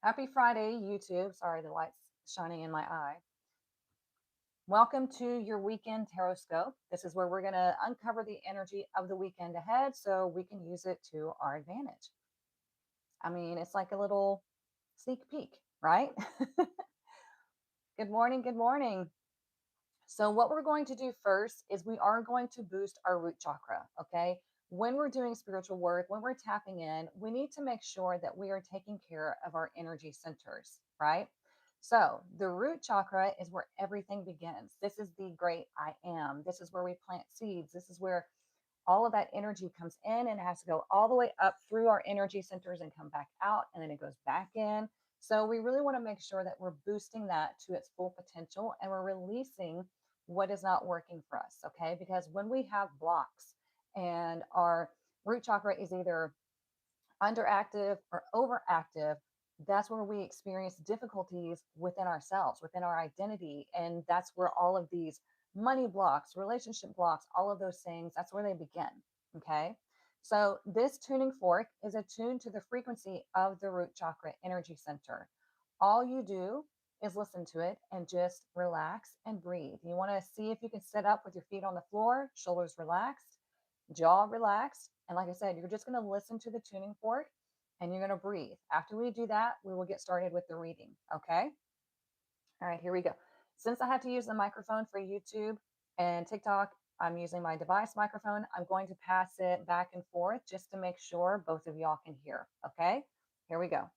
Happy Friday, YouTube. Sorry, the light's shining in my eye. Welcome to your Weekend Tarotscope. This is where we're going to uncover the energy of the weekend ahead so we can use it to our advantage. I mean, it's like a little sneak peek, right? Good morning. Good morning. So, what we're going to do first is we are going to boost our root chakra. Okay. When we're doing spiritual work, when we're tapping in, we need to make sure that we are taking care of our energy centers, right? So, the root chakra is where everything begins. This is the great I am. This is where we plant seeds. This is where all of that energy comes in and it has to go all the way up through our energy centers and come back out, and then it goes back in. So we really want to make sure that we're boosting that to its full potential and we're releasing what is not working for us. Okay. Because when we have blocks and our root chakra is either underactive or overactive, that's where we experience difficulties within ourselves, within our identity. And that's where all of these money blocks, relationship blocks, all of those things, that's where they begin. Okay. So this tuning fork is attuned to the frequency of the root chakra energy center. All you do is listen to it and just relax and breathe. You want to see if you can sit up with your feet on the floor, shoulders relaxed, jaw relaxed. And like I said, you're just going to listen to the tuning fork and you're going to breathe. After we do that, we will get started with the reading. Okay. All right, here we go. Since I have to use the microphone for YouTube and TikTok, I'm using my device microphone. I'm going to pass it back and forth just to make sure both of y'all can hear. Okay. Here we go.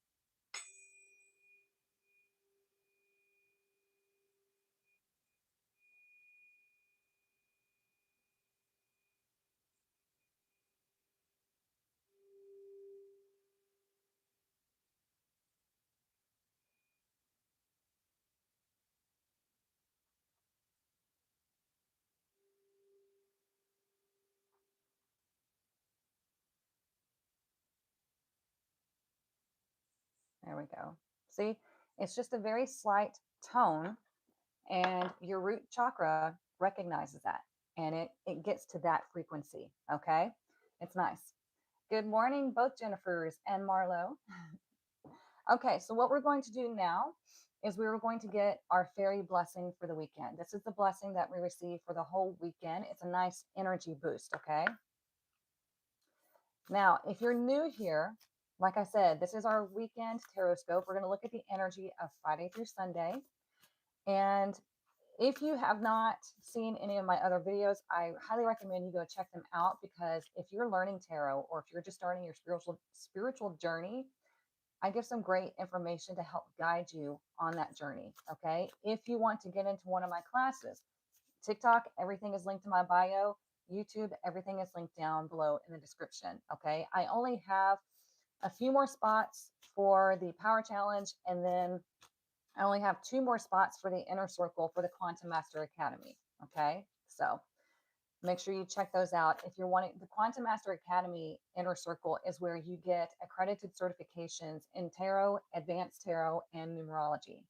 There we go. See, it's just a very slight tone, and your root chakra recognizes that and it gets to that frequency. Okay. It's nice. Good morning, both Jennifers and Marlo. Okay, so what we're going to do now is we are going to get our fairy blessing for the weekend. This is the blessing that we receive for the whole weekend. It's a nice energy boost. Okay. Now, if you're new here, like I said, this is our weekend tarot scope. We're going to look at the energy of Friday through Sunday. And if you have not seen any of my other videos, I highly recommend you go check them out, because if you're learning tarot or if you're just starting your spiritual journey, I give some great information to help guide you on that journey. Okay. If you want to get into one of my classes, TikTok, everything is linked in my bio. YouTube, everything is linked down below in the description. Okay. I only have a few more spots for the Power Challenge, and then I only have 2 more spots for the Inner Circle for the Quantum Master Academy. Okay. So make sure you check those out. If you're wanting, the Quantum Master Academy Inner Circle is where you get accredited certifications in tarot, advanced tarot, and numerology.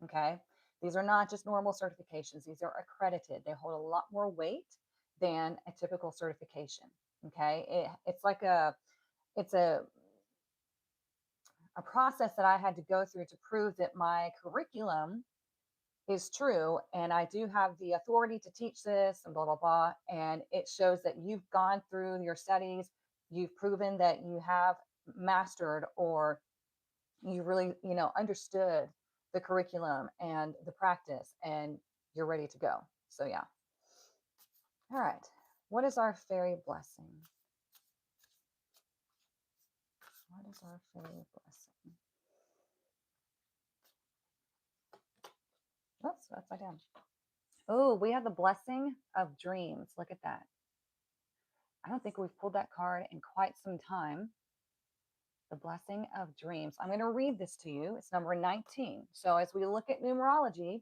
Okay. These are not just normal certifications. These are accredited. They hold a lot more weight than a typical certification. Okay. It's like it's a process that I had to go through to prove that my curriculum is true and I do have the authority to teach this and blah blah blah, and it shows that you've gone through your studies, you've proven that you have mastered, or you really understood the curriculum and the practice, and you're ready to go. So yeah. All right, what is our fairy blessing? What is our fairy blessing? Oops, upside down. Oh, we have the blessing of dreams. Look at that. I don't think we've pulled that card in quite some time. The blessing of dreams. I'm going to read this to you. It's number 19. So as we look at numerology,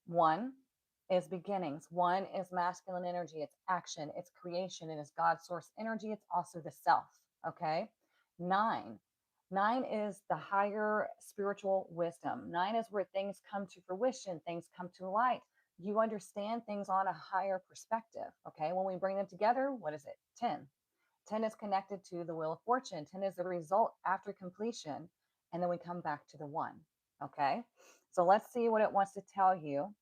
1 is beginnings. 1 is masculine energy. It's action. It's creation. It is God's source energy. It's also the self. Okay. 9. 9 is the higher spiritual wisdom. 9 is where things come to fruition. Things come to light. You understand things on a higher perspective. Okay. When we bring them together, what is it? 10. 10 is connected to the wheel of fortune. 10 is the result after completion. and then we come back to the 1. Okay, so let's see what it wants to tell you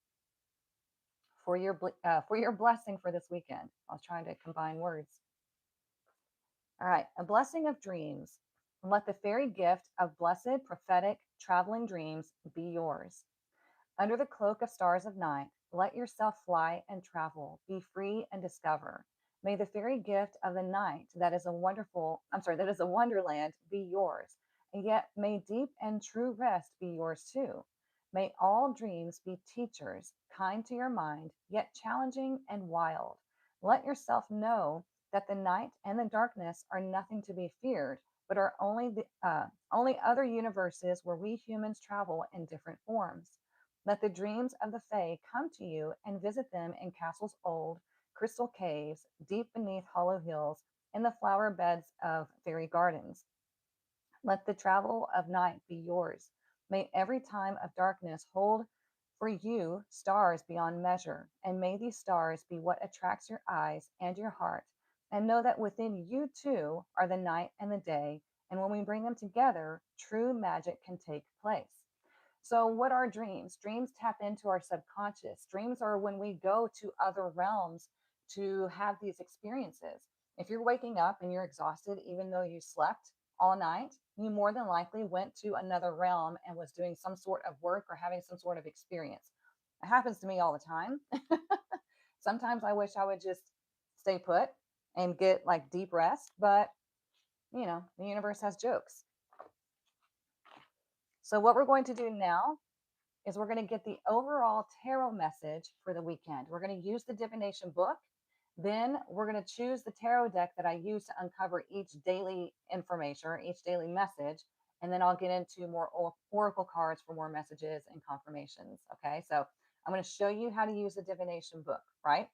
for your blessing for this weekend. I was trying to combine words. All right, a blessing of dreams. Let the fairy gift of blessed prophetic traveling dreams be yours. Under the cloak of stars of night, let yourself fly and travel, be free and discover. May the fairy gift of the night that is a wonderland be yours, and yet may deep and true rest be yours too. May all dreams be teachers, kind to your mind, yet challenging and wild. Let yourself know that the night and the darkness are nothing to be feared, but are only other universes where we humans travel in different forms. Let the dreams of the Fae come to you and visit them in castles old, crystal caves, deep beneath hollow hills, in the flower beds of fairy gardens. Let the travel of night be yours. May every time of darkness hold for you stars beyond measure, and may these stars be what attracts your eyes and your heart. And know that within you too are the night and the day, and when we bring them together, true magic can take place. So, what are dreams? Dreams tap into our subconscious. Dreams are when we go to other realms to have these experiences. If you're waking up and you're exhausted, even though you slept all night, you more than likely went to another realm and was doing some sort of work or having some sort of experience. It happens to me all the time. Sometimes I wish I would just stay put and get like deep rest, but the universe has jokes. So, what we're going to do now is we're going to get the overall tarot message for the weekend. We're going to use the divination book. Then we're going to choose the tarot deck that I use to uncover each daily information or each daily message. And then I'll get into more oracle cards for more messages and confirmations. Okay, so I'm going to show you how to use the divination book, right?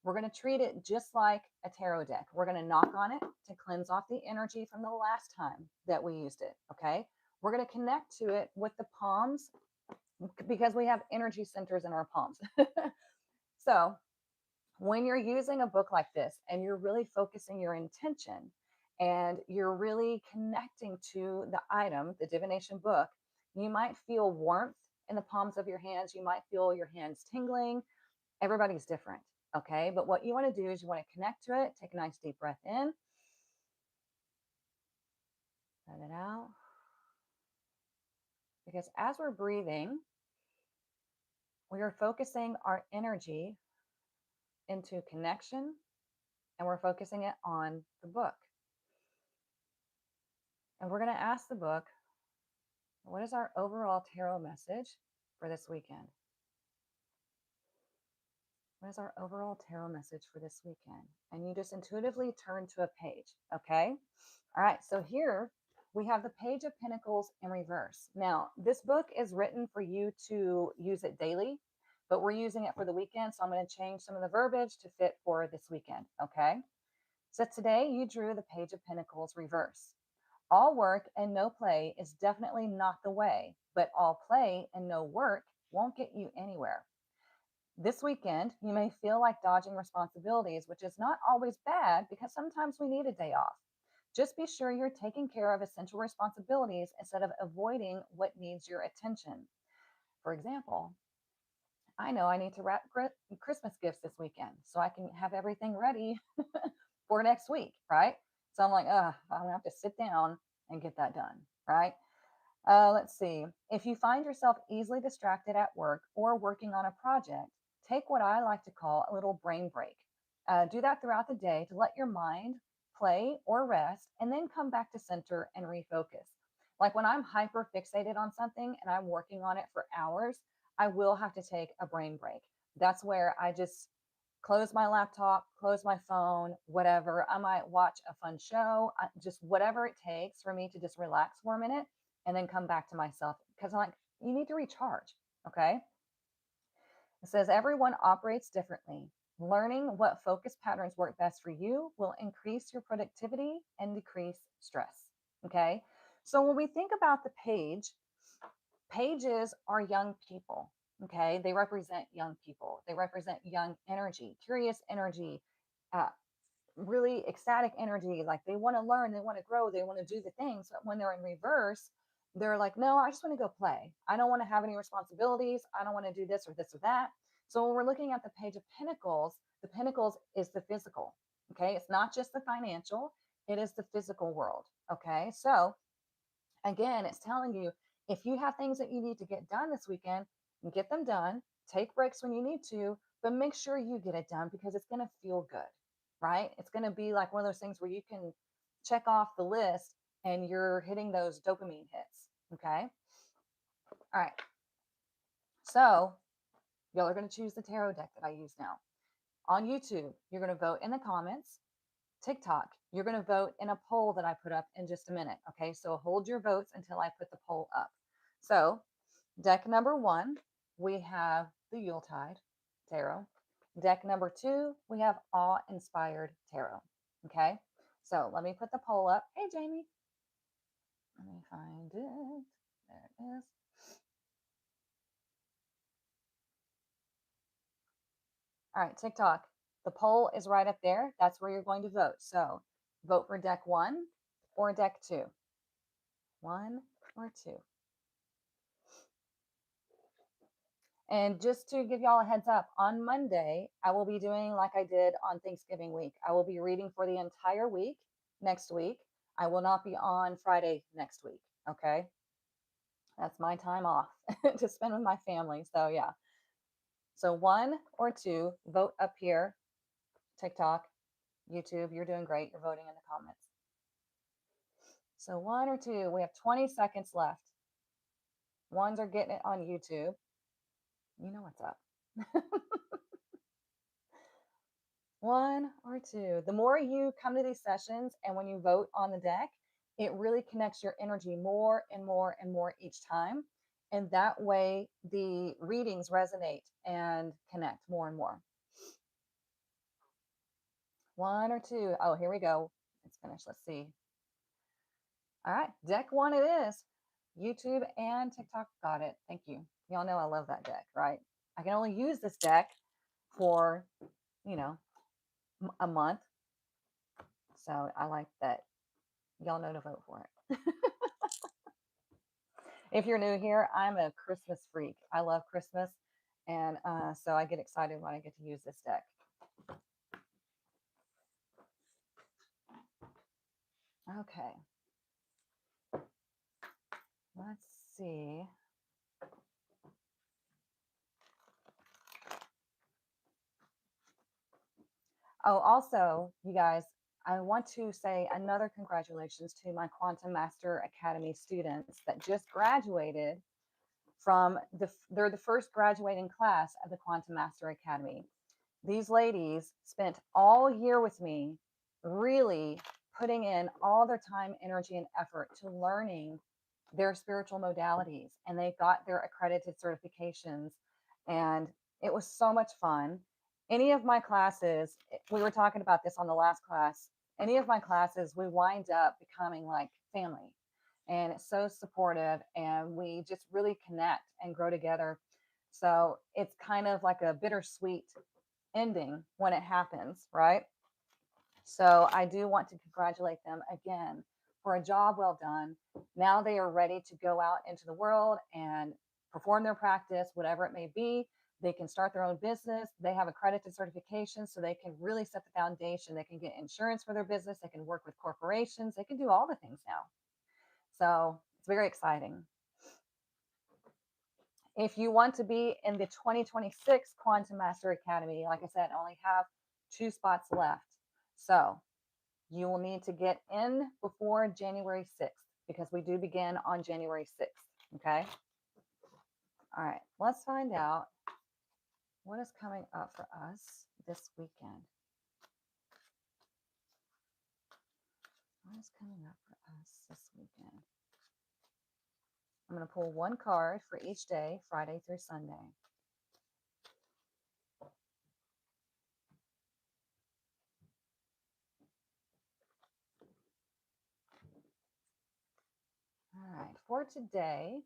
We're going to treat it just like a tarot deck. We're going to knock on it to cleanse off the energy from the last time that we used it. Okay, we're going to connect to it with the palms because we have energy centers in our palms. So, when you're using a book like this and you're really focusing your intention and you're really connecting to the item, the divination book, you might feel warmth in the palms of your hands. You might feel your hands tingling. Everybody's different. Okay. But what you want to do is you want to connect to it, take a nice deep breath in, let it out. Because as we're breathing, we are focusing our energy into connection and we're focusing it on the book. And we're going to ask the book, what is our overall tarot message for this weekend? What is our overall tarot message for this weekend? And you just intuitively turn to a page, okay? All right, so here we have the Page of Pentacles in reverse. Now, this book is written for you to use it daily, but we're using it for the weekend, so I'm going to change some of the verbiage to fit for this weekend, okay? So today you drew the Page of Pentacles reverse. All work and no play is definitely not the way, but all play and no work won't get you anywhere. This weekend, you may feel like dodging responsibilities, which is not always bad because sometimes we need a day off. Just be sure you're taking care of essential responsibilities instead of avoiding what needs your attention. For example, I know I need to wrap Christmas gifts this weekend so I can have everything ready for next week, right? So I'm like, I'm gonna have to sit down and get that done, right? Let's see. If you find yourself easily distracted at work or working on a project, take what I like to call a little brain break. Do that throughout the day to let your mind play or rest and then come back to center and refocus. Like when I'm hyper fixated on something and I'm working on it for hours, I will have to take a brain break. That's where I just close my laptop, close my phone, whatever. I might watch a fun show, just whatever it takes for me to just relax for a minute and then come back to myself because I'm like, you need to recharge. Okay. It says everyone operates differently. Learning what focus patterns work best for you will increase your productivity and decrease stress. Okay. So when we think about the page, pages are young people. Okay. They represent young people, they represent young energy, curious energy, uh, really ecstatic energy. Like they want to learn, they want to grow, they want to do the things. But when they're in reverse, They're like, no, I just want to go play. I don't want to have any responsibilities. I don't want to do this or this or that. So when we're looking at the Page of Pentacles, the Pentacles is the physical. Okay. It's not just the financial, it is the physical world. Okay. So again, it's telling you if you have things that you need to get done this weekend, get them done. Take breaks when you need to, but make sure you get it done because it's going to feel good, right? It's going to be like one of those things where you can check off the list and you're hitting those dopamine hits. Okay. All right. So y'all are going to choose the tarot deck that I use now. On YouTube, you're going to vote in the comments. TikTok, you're going to vote in a poll that I put up in just a minute. Okay. So hold your votes until I put the poll up. So deck number 1, we have the Yuletide Tarot. Deck number 2, we have Awe-Inspired Tarot. Okay. So let me put the poll up. Hey, Jamie. Let me find it. There it is. All right, TikTok. The poll is right up there. That's where you're going to vote. So vote for deck 1 or deck 2. 1 or 2. And just to give y'all a heads up, on Monday, I will be doing like I did on Thanksgiving week. I will be reading for the entire week next week. I will not be on Friday next week. Okay. That's my time off to spend with my family. So, yeah. So, 1 or 2, vote up here. TikTok, YouTube, you're doing great. You're voting in the comments. So, 1 or 2, we have 20 seconds left. Ones are getting it on YouTube. You know what's up. 1 or 2. The more you come to these sessions and when you vote on the deck, it really connects your energy more and more and more each time. And that way the readings resonate and connect more and more. 1 or 2. Oh, here we go. It's finished. Let's see. All right. Deck 1 it is. YouTube and TikTok got it. Thank you. Y'all know I love that deck, right? I can only use this deck for, you know, a month. So I like that y'all know to vote for it. If you're new here, I'm a Christmas freak. I love Christmas. And so I get excited when I get to use this deck. Okay. Let's see. Oh, also, you guys, I want to say another congratulations to my Quantum Master Academy students that just graduated from they're the first graduating class of the Quantum Master Academy. These ladies spent all year with me, really putting in all their time, energy, and effort to learning their spiritual modalities, and they got their accredited certifications. And it was so much fun. Any of my classes, we were talking about this on the last class, any of my classes, we wind up becoming like family. And it's so supportive, and we just really connect and grow together. So it's kind of like a bittersweet ending when it happens, right? So I do want to congratulate them again for a job well done. Now they are ready to go out into the world and perform their practice, whatever it may be. They can start their own business. They have accredited certification, so they can really set the foundation. They can get insurance for their business. They can work with corporations. They can do all the things now. So it's very exciting. If you want to be in the 2026 Quantum Master Academy, like I said, I only have 2 spots left. So you will need to get in before January 6th because we do begin on January 6th. Okay. All right. Let's find out what is coming up for us this weekend. What is coming up for us this weekend? I'm going to pull 1 card for each day, Friday through Sunday. All right. For today,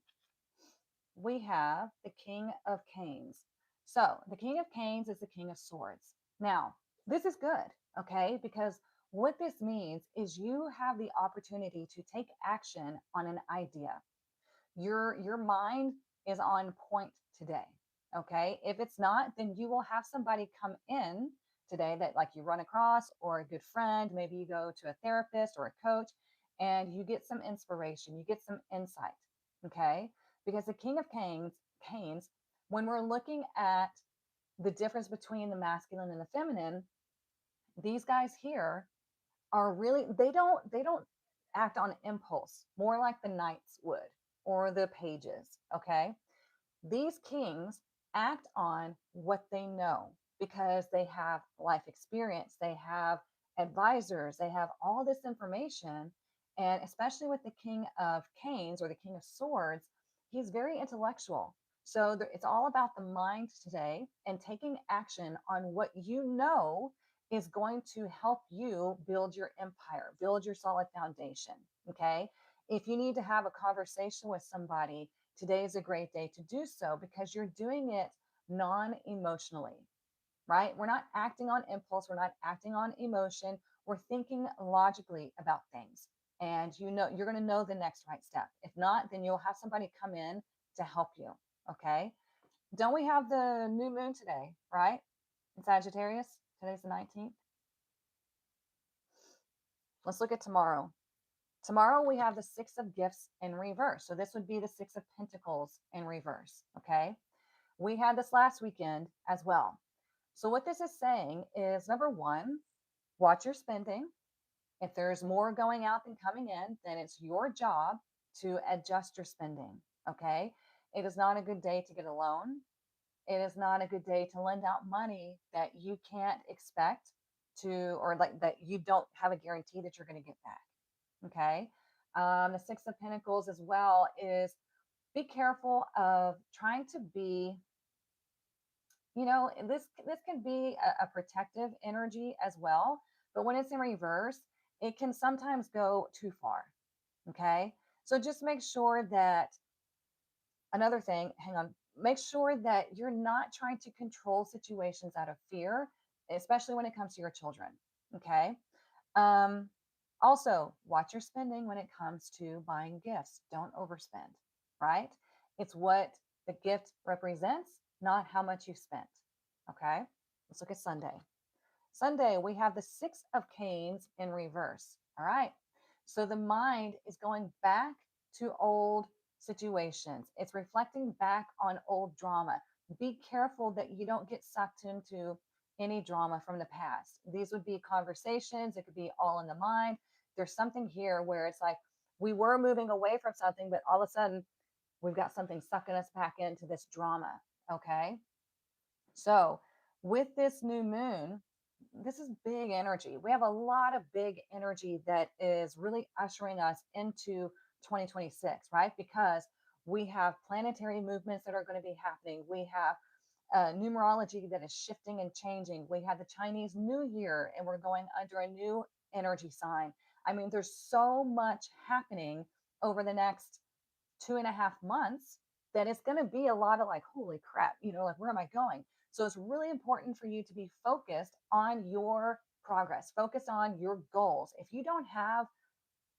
we have the King of Canes. So the King of Canes is the King of Swords. Now, this is good, okay? Because what this means is you have the opportunity to take action on an idea. Your mind is on point today. Okay. If it's not, then you will have somebody come in today that like you run across, or a good friend. Maybe you go to a therapist or a coach and you get some inspiration, you get some insight. Okay. Because the King of Canes, when we're looking at the difference between the masculine and the feminine, these guys here are really, they don't act on impulse, more like the knights would, or the pages. Okay. These kings act on what they know because they have life experience, they have advisors, they have all this information. And especially with the King of Canes or the King of Swords, he's very intellectual. So it's all about the mind today, and taking action on what you know is going to help you build your empire, build your solid foundation. Okay. If you need to have a conversation with somebody, today is a great day to do so because you're doing it non emotionally, right? We're not acting on impulse, we're not acting on emotion, we're thinking logically about things. And you know, you're going to know the next right step. If not, then you'll have somebody come in to help you. Okay. Don't we have the new moon today, right? In Sagittarius. Today's the 19th. Let's look at tomorrow. Tomorrow we have the Six of Gifts in reverse. So this would be the Six of Pentacles in reverse. Okay. We had this last weekend as well. So, what this is saying is number one, watch your spending. If there's more going out than coming in, then it's your job to adjust your spending. Okay. It is not a good day to get a loan. It is not a good day to lend out money that you can't expect to, or like that you don't have a guarantee that you're going to get back. Okay. The Six of Pentacles as well is, be careful of trying to be, this can be a protective energy as well, but when it's in reverse, it can sometimes go too far. Okay. So just make sure that, another thing, hang on, make sure that you're not trying to control situations out of fear, especially when it comes to your children. Okay. um Also, watch your spending when it comes to buying gifts. Don't overspend, right? It's what the gift represents, not how much you spent. Okay. Let's look at Sunday. Sunday, we have the Six of Canes in reverse. All right. So the mind is going back to old situations, it's reflecting back on old drama. Be careful that you don't get sucked into any drama from the past. These would be conversations, it could be all in the mind. There's something here where it's like we were moving away from something, but all of a sudden we've got something sucking us back into this drama. Okay. So, with this new moon, this is big energy. We have a lot of big energy that is really ushering us into 2026, right? Because we have planetary movements that are going to be happening. We have numerology that is shifting and changing. We have the Chinese New Year, and we're going under a new energy sign. I mean, there's so much happening over the next 2.5 months that it's going to be a lot of like, holy crap, like, where am I going? So it's really important for you to be focused on your progress, focus on your goals. If you don't have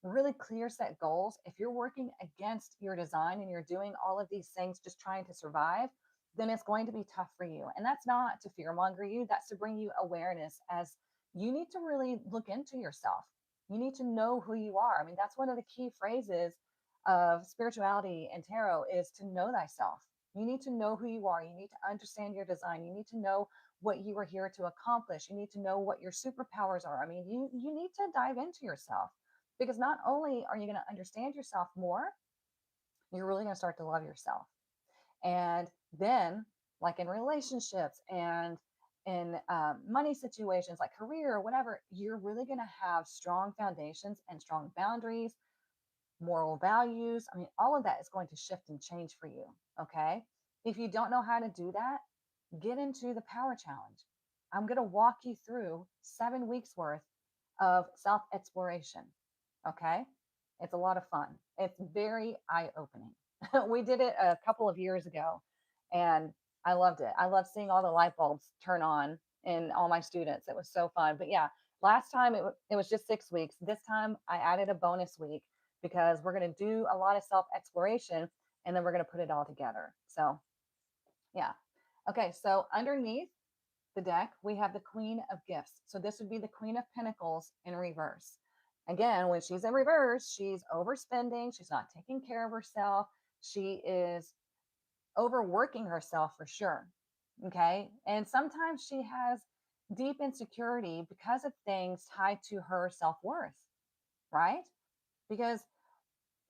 really clear set goals, if you're working against your design and you're doing all of these things just trying to survive, then it's going to be tough for you. And that's not to fearmonger you, that's to bring you awareness, as you need to really look into yourself. You need to know who you are. I mean, that's one of the key phrases of spirituality and tarot, is to know thyself. You need to know who you are. You need to understand your design. You need to know what you are here to accomplish. You need to know what your superpowers are. I mean, you need to dive into yourself, because not only are you going to understand yourself more, you're really going to start to love yourself. And then, like in relationships and in money situations, like career or whatever, you're really going to have strong foundations and strong boundaries, moral values. I mean, all of that is going to shift and change for you. Okay. If you don't know how to do that, get into the power challenge. I'm going to walk you through 7 weeks worth of self exploration. Okay. It's a lot of fun. It's very eye opening. We did it a couple of years ago and I loved it. I loved seeing all the light bulbs turn on in all my students. It was so fun. But yeah, last time it was just 6 weeks. This time I added a bonus week because we're going to do a lot of self exploration. and then we're going to put it all together. So, yeah. Okay, so underneath the deck, we have the Queen of Gifts. So this would be the Queen of Pentacles in reverse. Again, when she's in reverse, she's overspending. She's not taking care of herself. She is overworking herself for sure. Okay. And sometimes she has deep insecurity because of things tied to her self worth, right? Because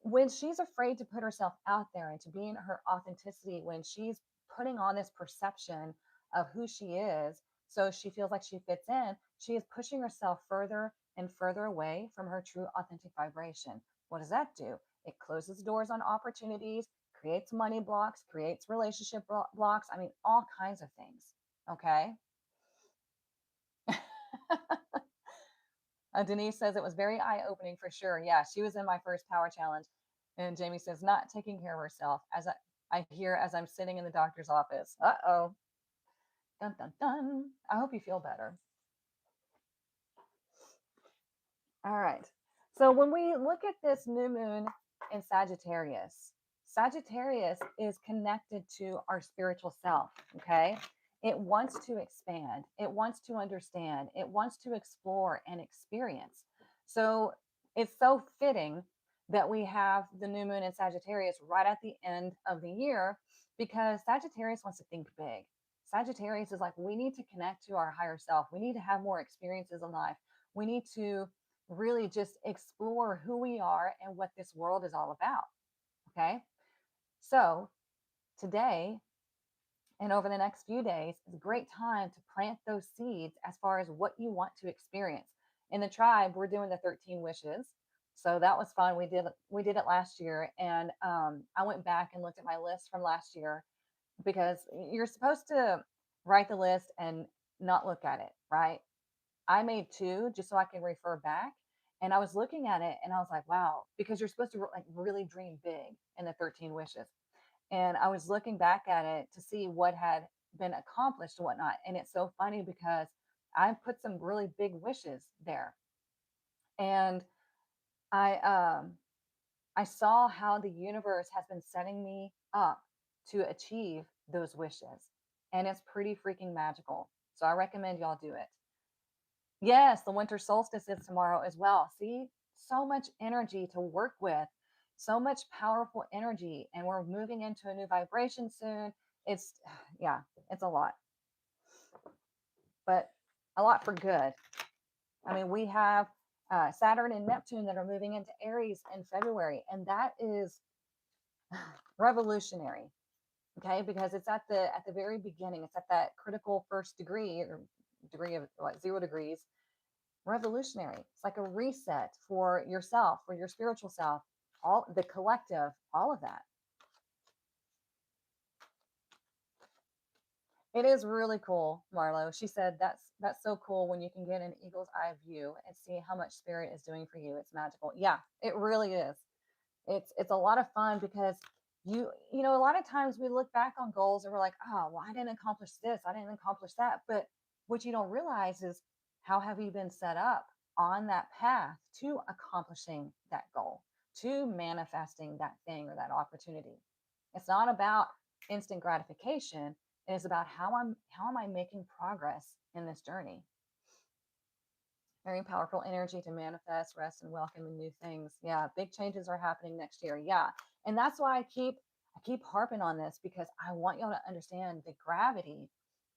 when she's afraid to put herself out there and to be in her authenticity, when she's putting on this perception of who she is, so she feels like she fits in, she is pushing herself further and further away from her true authentic vibration. What does that do? It closes doors on opportunities, creates money blocks, creates relationship blocks. I mean, all kinds of things. Okay. Denise says it was very eye opening for sure. Yeah, she was in my first power challenge. And Jamie says, not taking care of herself, as I hear as I'm sitting in the doctor's office. Uh oh. Dun, dun, dun. I hope you feel better. All right. So when we look at this new moon in Sagittarius, Sagittarius is connected to our spiritual self. Okay. It wants to expand, it wants to understand, it wants to explore and experience. So it's so fitting that we have the new moon in Sagittarius right at the end of the year because Sagittarius wants to think big. Sagittarius is like, we need to connect to our higher self. We need to have more experiences in life. We need to really just explore who we are and what this world is all about. Okay. So today and over the next few days is a great time to plant those seeds as far as what you want to experience. In the tribe, we're doing the 13 wishes. So that was fun. We did it last year, and I went back and looked at my list from last year because you're supposed to write the list and not look at it, right? I made two just so I can refer back. And I was looking at it and I was like, wow, because you're supposed to like really dream big in the 13 wishes. And I was looking back at it to see what had been accomplished and whatnot. And it's so funny because I put some really big wishes there. And I I saw how the universe has been setting me up to achieve those wishes. And it's pretty freaking magical. So I recommend y'all do it. Yes, the winter solstice is tomorrow as well. See, so much energy to work with, so much powerful energy, and we're moving into a new vibration soon. It's, yeah, it's a lot, but a lot for good. I mean, we have Saturn and Neptune that are moving into Aries in February, and that is revolutionary. Okay, because it's at the very beginning. It's at that critical first degree or degree of what 0 degrees. Revolutionary. It's like a reset for yourself, for your spiritual self, all the collective, all of that. It is really cool, Marlo. She said that's so cool when you can get an eagle's eye view and see how much spirit is doing for you. It's magical. Yeah, it really is. It's a lot of fun because you know a lot of times we look back on goals and we're like, oh, well, I didn't accomplish this, I didn't accomplish that. But what you don't realize is how have you been set up on that path to accomplishing that goal, to manifesting that thing or that opportunity. It's not about instant gratification. It is about how am I making progress in this journey. Very powerful energy to manifest, rest, and welcome in new things. Yeah, big changes are happening next year. Yeah, and that's why I keep harping on this because I want y'all to understand the gravity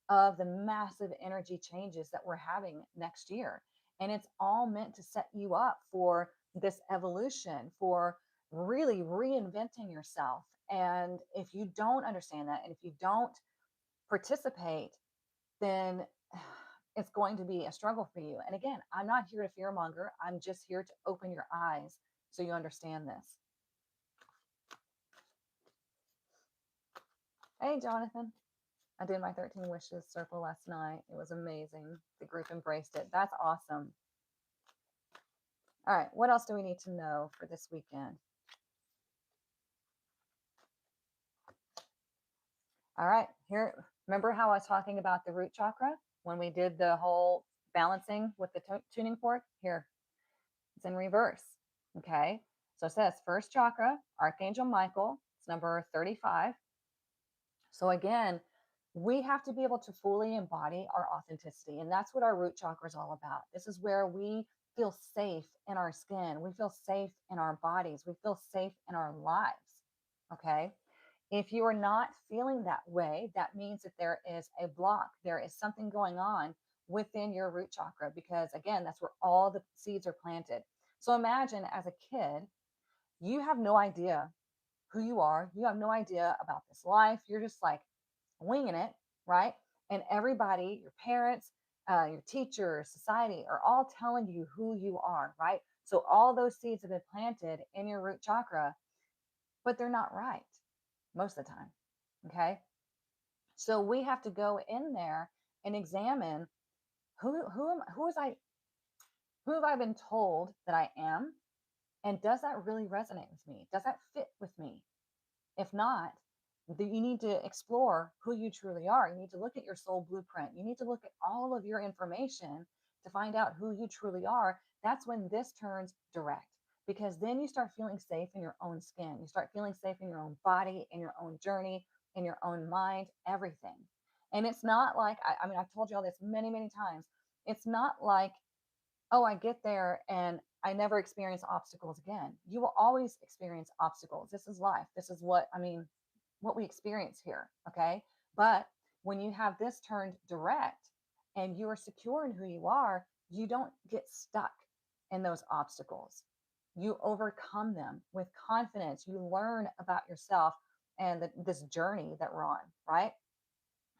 of the massive energy changes that we're having next year, and it's all meant to set you up for this evolution, for really reinventing yourself. And if you don't understand that, and if you don't participate, then it's going to be a struggle for you. And again, I'm not here to fearmonger. I'm just here to open your eyes so you understand this. Hey, Jonathan. I did my 13 wishes circle last night. It was amazing. The group embraced it. That's awesome. All right. What else do we need to know for this weekend? All right. Here, remember how I was talking about the root chakra when we did the whole balancing with the tuning fork? Here, it's in reverse. Okay. So it says first chakra, Archangel Michael, It's number 35. So again, we have to be able to fully embody our authenticity. And that's what our root chakra is all about. This is where we feel safe in our skin. We feel safe in our bodies. We feel safe in our lives. Okay. If you are not feeling that way, that means that there is a block. There is something going on within your root chakra, because again, that's where all the seeds are planted. So imagine as a kid, you have no idea who you are. You have no idea about this life. You're just like winging it, right? And everybody, your parents, your teachers, society are all telling you who you are, right? So all those seeds have been planted in your root chakra, but they're not right most of the time. Okay. So we have to go in there and examine who is I who have I been told that I am, and does that really resonate with me? Does that fit with me? If not, you need to explore who you truly are. You need to look at your soul blueprint. You need to look at all of your information to find out who you truly are. That's when this turns direct, because then you start feeling safe in your own skin. You start feeling safe in your own body, in your own journey, in your own mind, everything. And it's not like, I mean, I've told you all this many, many times. It's not like, oh, I get there and I never experience obstacles again. You will always experience obstacles. This is life. This is what we experience here. Okay. But when you have this turned direct and you are secure in who you are, you don't get stuck in those obstacles. You overcome them with confidence. You learn about yourself and this journey that we're on, right?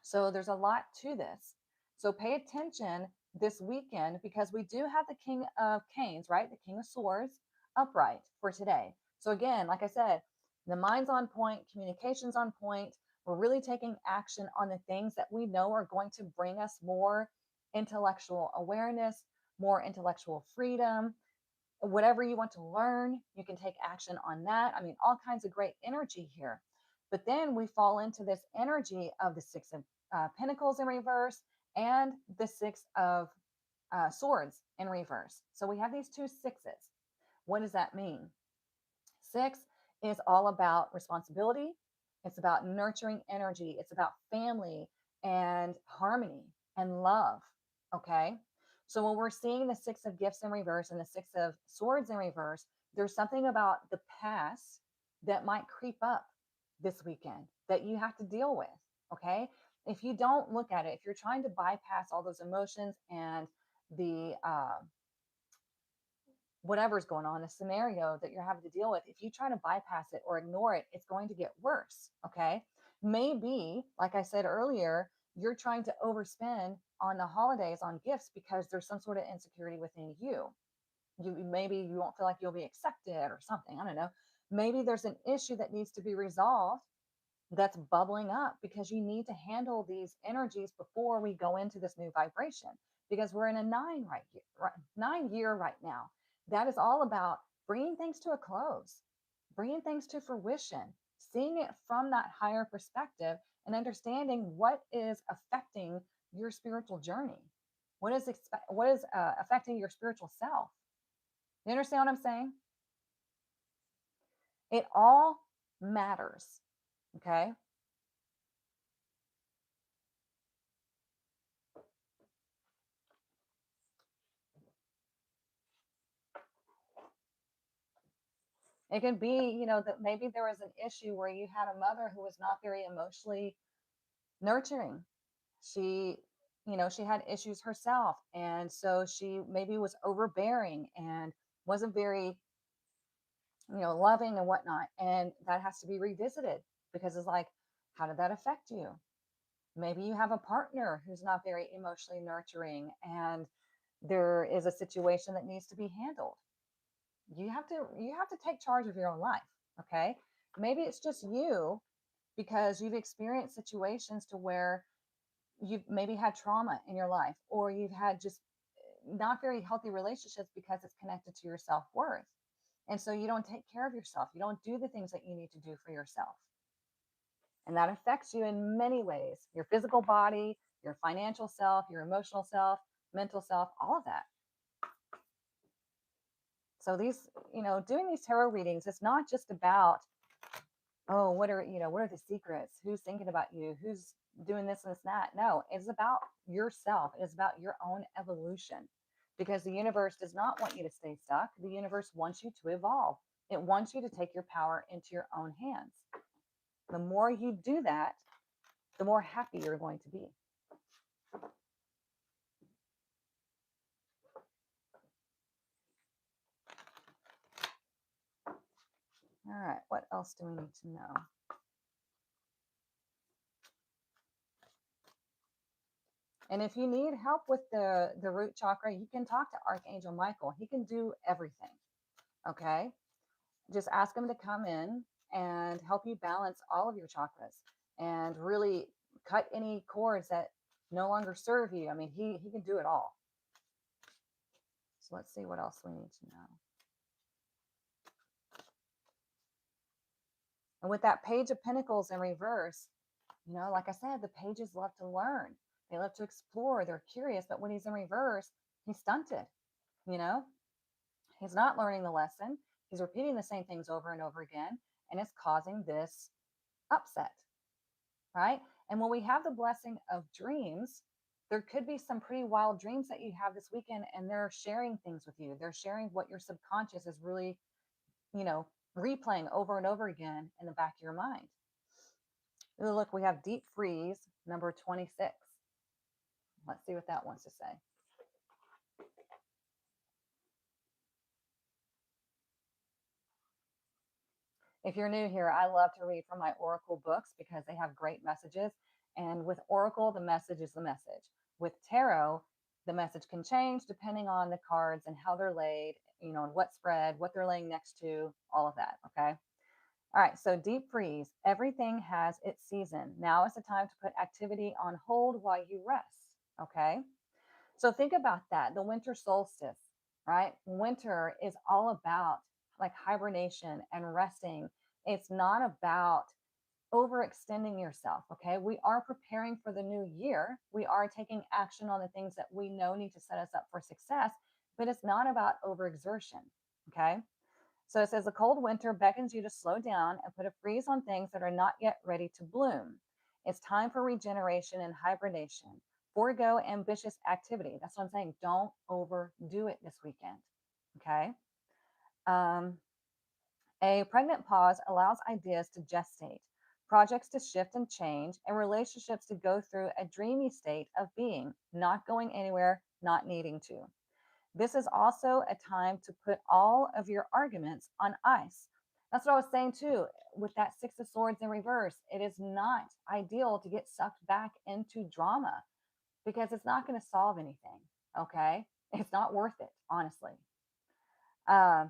So there's a lot to this. So pay attention this weekend, because we do have the King of Canes, right? The King of Swords upright for today. So again, like I said, the mind's on point, communication's on point. We're really taking action on the things that we know are going to bring us more intellectual awareness, more intellectual freedom. Whatever you want to learn, you can take action on that. I mean, all kinds of great energy here. But then we fall into this energy of the Six of Pentacles in reverse and the Six of Swords in reverse. So we have these two sixes. What does that mean? Six is all about responsibility. It's about nurturing energy. It's about family and harmony and love. Okay. So when we're seeing the Six of Gifts in reverse and the Six of Swords in reverse, there's something about the past that might creep up this weekend that you have to deal with. Okay. If you don't look at it, if you're trying to bypass all those emotions and the whatever's going on, the scenario that you're having to deal with, if you try to bypass it or ignore it, it's going to get worse. Okay. Maybe, like I said earlier, you're trying to overspend on the holidays on gifts because there's some sort of insecurity within you. Maybe you won't feel like you'll be accepted or something. I don't know. Maybe there's an issue that needs to be resolved that's bubbling up, because you need to handle these energies before we go into this new vibration, because we're in a 9 year right now. That is all about bringing things to a close, bringing things to fruition, seeing it from that higher perspective, and understanding what is affecting your spiritual journey, what is affecting your spiritual self. You understand what I'm saying? It all matters. Okay. It could be, that maybe there was an issue where you had a mother who was not very emotionally nurturing. She, she had issues herself. And so she maybe was overbearing and wasn't very, loving and whatnot. And that has to be revisited, because it's like, how did that affect you? Maybe you have a partner who's not very emotionally nurturing, and there is a situation that needs to be handled. You have to take charge of your own life. Okay. Maybe it's just you, because you've experienced situations to where you've maybe had trauma in your life, or you've had just not very healthy relationships because it's connected to your self-worth. And so you don't take care of yourself. You don't do the things that you need to do for yourself. And that affects you in many ways: your physical body, your financial self, your emotional self, mental self, all of that. So doing these tarot readings, it's not just about oh, what are the secrets? Who's thinking about you? Who's doing this and this and that? No, it's about yourself. It is about your own evolution because the universe does not want you to stay stuck. The universe wants you to evolve. It wants you to take your power into your own hands. The more you do that, the more happy you're going to be. All right, what else do we need to know? And if you need help with the root chakra, you can talk to Archangel Michael. He can do everything. Okay? Just ask him to come in and help you balance all of your chakras and really cut any cords that no longer serve you. I mean, he can do it all. So let's see what else we need to know. And with that Page of Pentacles in reverse, like I said, the pages love to learn. They love to explore. They're curious, but when he's in reverse, he's stunted. You know, he's not learning the lesson. He's repeating the same things over and over again, and it's causing this upset, right? And when we have the blessing of dreams, there could be some pretty wild dreams that you have this weekend, and they're sharing things with you. They're sharing what your subconscious is really, replaying over and over again in the back of your mind. Ooh, look, we have deep freeze, number 26. Let's see what that wants to say. If you're new here, I love to read from my Oracle books because they have great messages. And with Oracle, the message is the message. With Tarot, the message can change depending on the cards and how they're laid, what spread, what they're laying next to, all of that. Okay. All right. So deep freeze. Everything has its season. Now is the time to put activity on hold while you rest. Okay. So think about that. The winter solstice, right? Winter is all about like hibernation and resting. It's not about overextending yourself. Okay. We are preparing for the new year. We are taking action on the things that we know need to set us up for success, but it's not about overexertion. Okay. So it says the cold winter beckons you to slow down and put a freeze on things that are not yet ready to bloom. It's time for regeneration and hibernation. Forego ambitious activity. That's what I'm saying. Don't overdo it this weekend. Okay. Um, a pregnant pause allows ideas to gestate, projects to shift and change, and relationships to go through a dreamy state of being, not going anywhere, not needing to. This is also a time to put all of your arguments on ice. That's what I was saying too, with that Six of Swords in reverse. It is not ideal to get sucked back into drama because it's not going to solve anything. Okay. It's not worth it, honestly. Uh,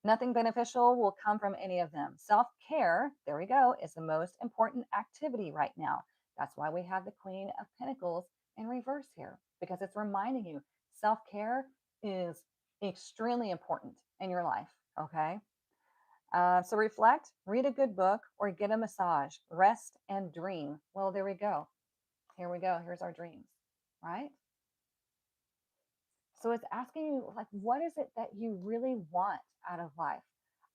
Nothing beneficial will come from any of them. Self care, there we go, is the most important activity right now. That's why we have the Queen of Pentacles in reverse here, because it's reminding you self care is extremely important in your life. Okay. So reflect, read a good book, or get a massage, rest and dream. Well, there we go. Here we go. Here's our dreams, right? So it's asking you, like, what is it that you really want out of life?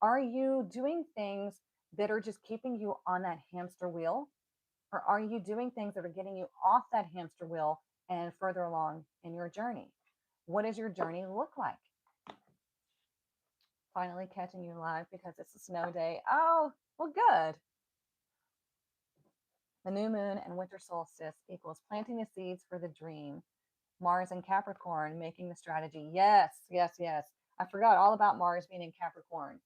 Are you doing things that are just keeping you on that hamster wheel? Or are you doing things that are getting you off that hamster wheel and further along in your journey? What does your journey look like? Finally catching you live because it's a snow day. Oh, well, good. The new moon and winter solstice equals planting the seeds for the dream. Mars and Capricorn making the strategy. Yes, yes, yes. I forgot all about Mars being in Capricorn.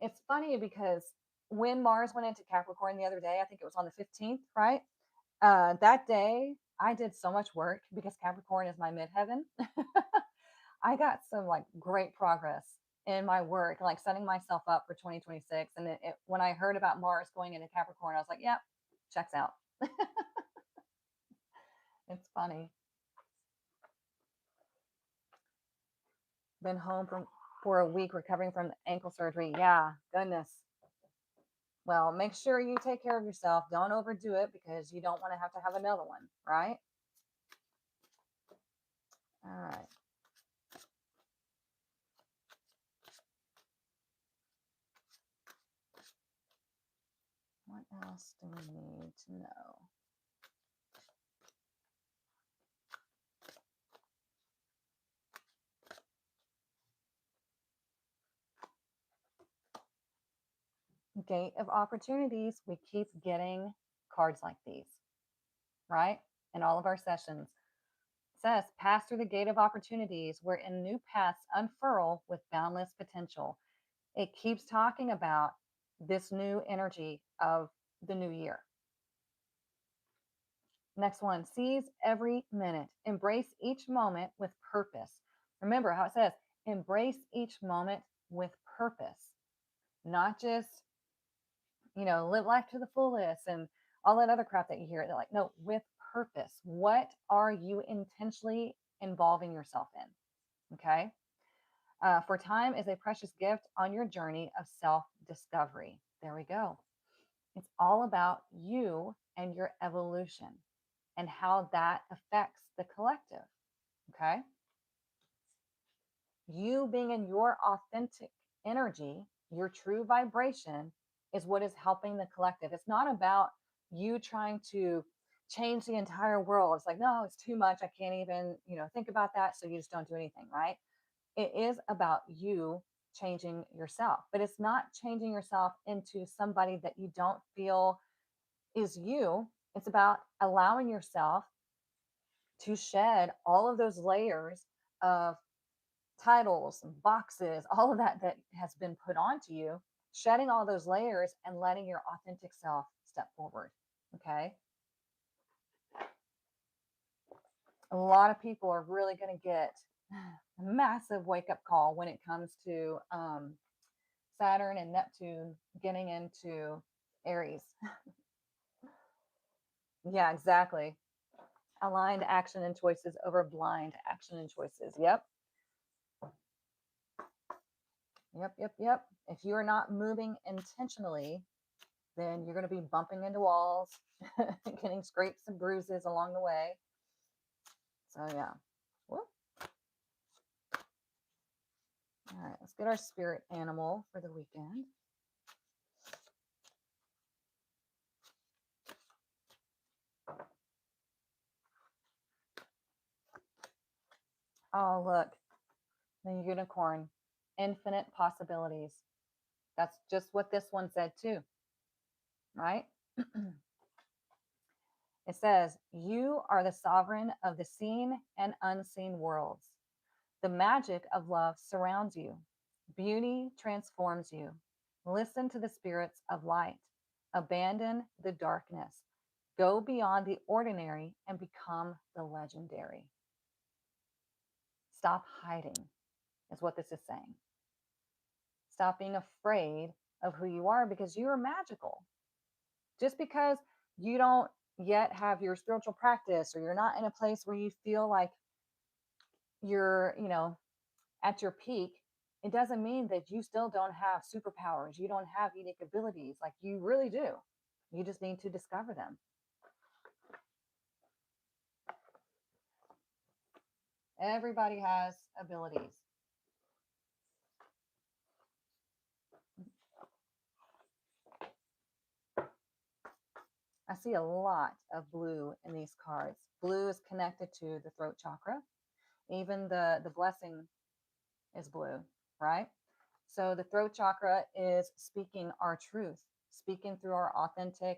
It's funny because when Mars went into Capricorn the other day, I think it was on the 15th, right? That day, I did so much work because Capricorn is my midheaven. I got some like great progress in my work, like setting myself up for 2026. And when I heard about Mars going into Capricorn, I was like, yep, checks out. It's funny. Been home for a week recovering from ankle surgery. Yeah, goodness. Well, make sure you take care of yourself. Don't overdo it because you don't want to have another one, right? All right. else do we need to know? Gate of opportunities. We keep getting cards like these, right? In all of our sessions. It says, pass through the gate of opportunities wherein new paths unfurl with boundless potential. It keeps talking about this new energy of the new year. Next one, seize every minute. Embrace each moment with purpose. Remember how it says, embrace each moment with purpose, not just, live life to the fullest and all that other crap that you hear. They're like, no, with purpose. What are you intentionally involving yourself in? Okay. For time is a precious gift on your journey of self discovery. There we go. It's all about you and your evolution and how that affects the collective. Okay. You being in your authentic energy, your true vibration is what is helping the collective. It's not about you trying to change the entire world. It's like, no, it's too much. I can't even, think about that. So you just don't do anything, right? It is about you changing yourself, but it's not changing yourself into somebody that you don't feel is you. It's about allowing yourself to shed all of those layers of titles and boxes, all of that has been put onto you, shedding all those layers and letting your authentic self step forward. Okay. A lot of people are really going to get a massive wake up call when it comes to Saturn and Neptune getting into Aries. Yeah, exactly. Aligned action and choices over blind action and choices. Yep. Yep. If you are not moving intentionally, then you're going to be bumping into walls, getting scrapes and bruises along the way. So, yeah. Whoop. All right, let's get our spirit animal for the weekend. Oh, look, the unicorn, infinite possibilities. That's just what this one said, too, right? It says, you are the sovereign of the seen and unseen worlds. The magic of love surrounds you. Beauty transforms you. Listen to the spirits of light. Abandon the darkness. Go beyond the ordinary and become the legendary. Stop hiding, is what this is saying. Stop being afraid of who you are because you are magical. Just because you don't yet have your spiritual practice or you're not in a place where you feel like you're, at your peak, it doesn't mean that you still don't have superpowers. You don't have unique abilities. Like you really do. You just need to discover them. Everybody has abilities. I see a lot of blue in these cards. Blue is connected to the throat chakra. Even the blessing is blue, right? So the throat chakra is speaking our truth, speaking through our authentic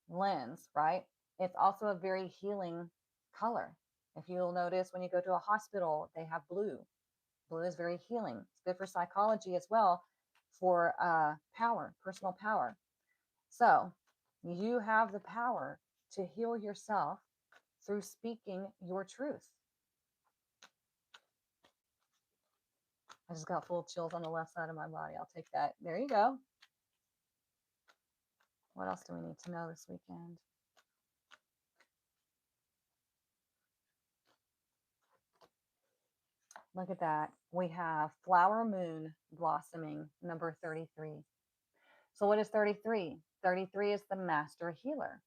lens, right? It's also a very healing color. If you'll notice when you go to a hospital, they have blue. Blue is very healing. It's good for psychology as well, for power, personal power. So you have the power to heal yourself through speaking your truth. I just got full chills on the left side of my body. I'll take that. There you go. What else do we need to know this weekend? Look at that. We have flower moon blossoming, number 33. So what is 33? 33 is the master healer.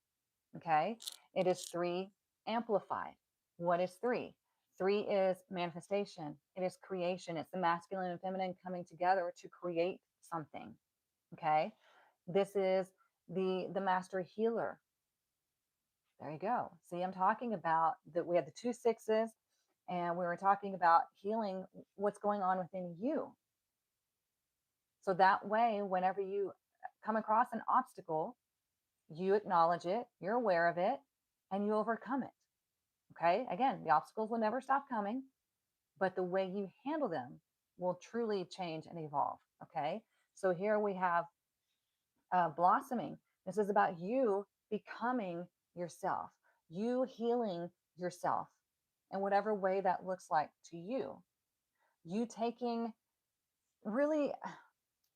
Okay. It is 3 amplified. What is 3? 3 is manifestation. It is creation. It's the masculine and feminine coming together to create something. Okay. This is the master healer. There you go. See, I'm talking about that we had the two sixes, and we were talking about healing what's going on within you. So that way, whenever you come across an obstacle, you acknowledge it, you're aware of it, and you overcome it. Okay. Again, the obstacles will never stop coming, but the way you handle them will truly change and evolve. Okay. So here we have blossoming. This is about you becoming yourself, you healing yourself in whatever way that looks like to you. You taking really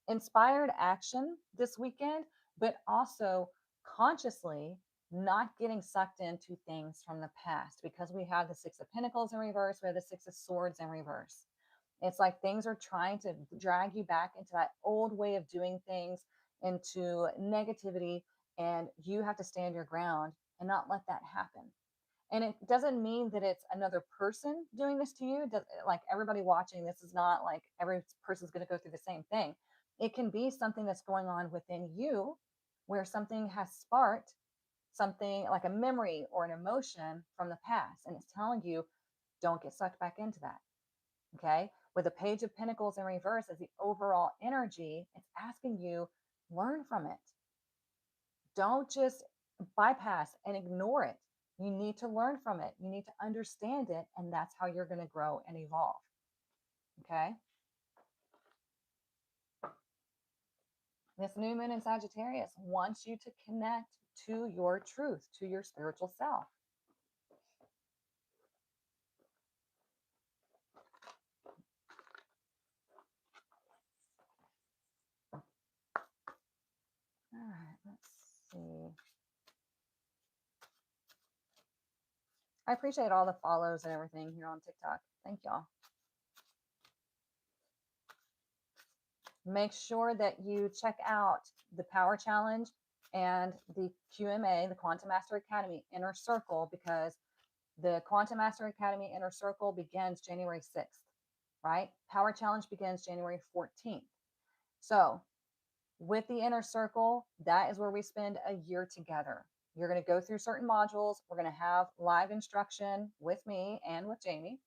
inspired action this weekend, but also consciously not getting sucked into things from the past because we have the Six of Pentacles in reverse, we have the Six of Swords in reverse. It's like things are trying to drag you back into that old way of doing things, into negativity, and you have to stand your ground and not let that happen. And it doesn't mean that it's another person doing this to you. Like everybody watching, this is not like every person's going to go through the same thing. It can be something that's going on within you where something has sparked something like a memory or an emotion from the past. And it's telling you, don't get sucked back into that. Okay. With the Page of Pentacles in reverse as the overall energy, it's asking you, learn from it. Don't just bypass and ignore it. You need to learn from it. You need to understand it. And that's how you're going to grow and evolve. Okay. This new moon in Sagittarius wants you to connect to your truth, to your spiritual self. All right, let's see. I appreciate all the follows and everything here on TikTok. Thank y'all. Make sure that you check out the Power Challenge and the QMA, the Quantum Master Academy Inner Circle, because the Quantum Master Academy Inner Circle begins January 6th, right? Power Challenge begins January 14th. So with the Inner Circle, that is where we spend a year together. You're going to go through certain modules. We're going to have live instruction with me and with Jamie.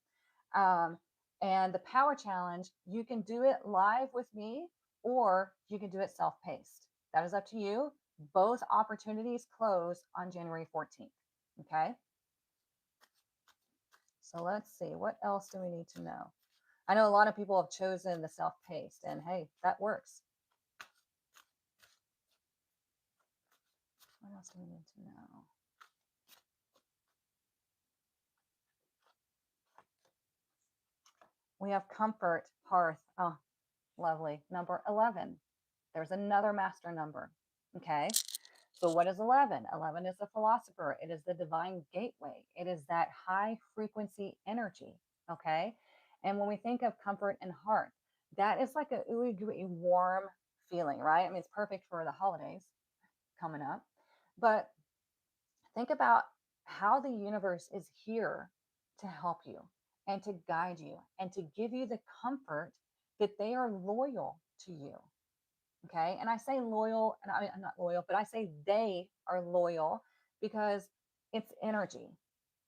And the Power Challenge, you can do it live with me or you can do it self-paced. That is up to you. Both opportunities close on January 14th. Okay. So let's see, what else do we need to know? I know a lot of people have chosen the self-paced, and hey, that works. What else do we need to know? We have comfort, hearth. Oh, lovely. Number 11. There's another master number. Okay. So what is 11? 11 is the philosopher. It is the divine gateway. It is that high frequency energy. Okay. And when we think of comfort and hearth, that is like a ooey gooey warm feeling, right? I mean, it's perfect for the holidays coming up. But think about how the universe is here to help you and to guide you and to give you the comfort that they are loyal to you. Okay. And I say loyal, and I mean, I'm not loyal, but I say they are loyal because it's energy,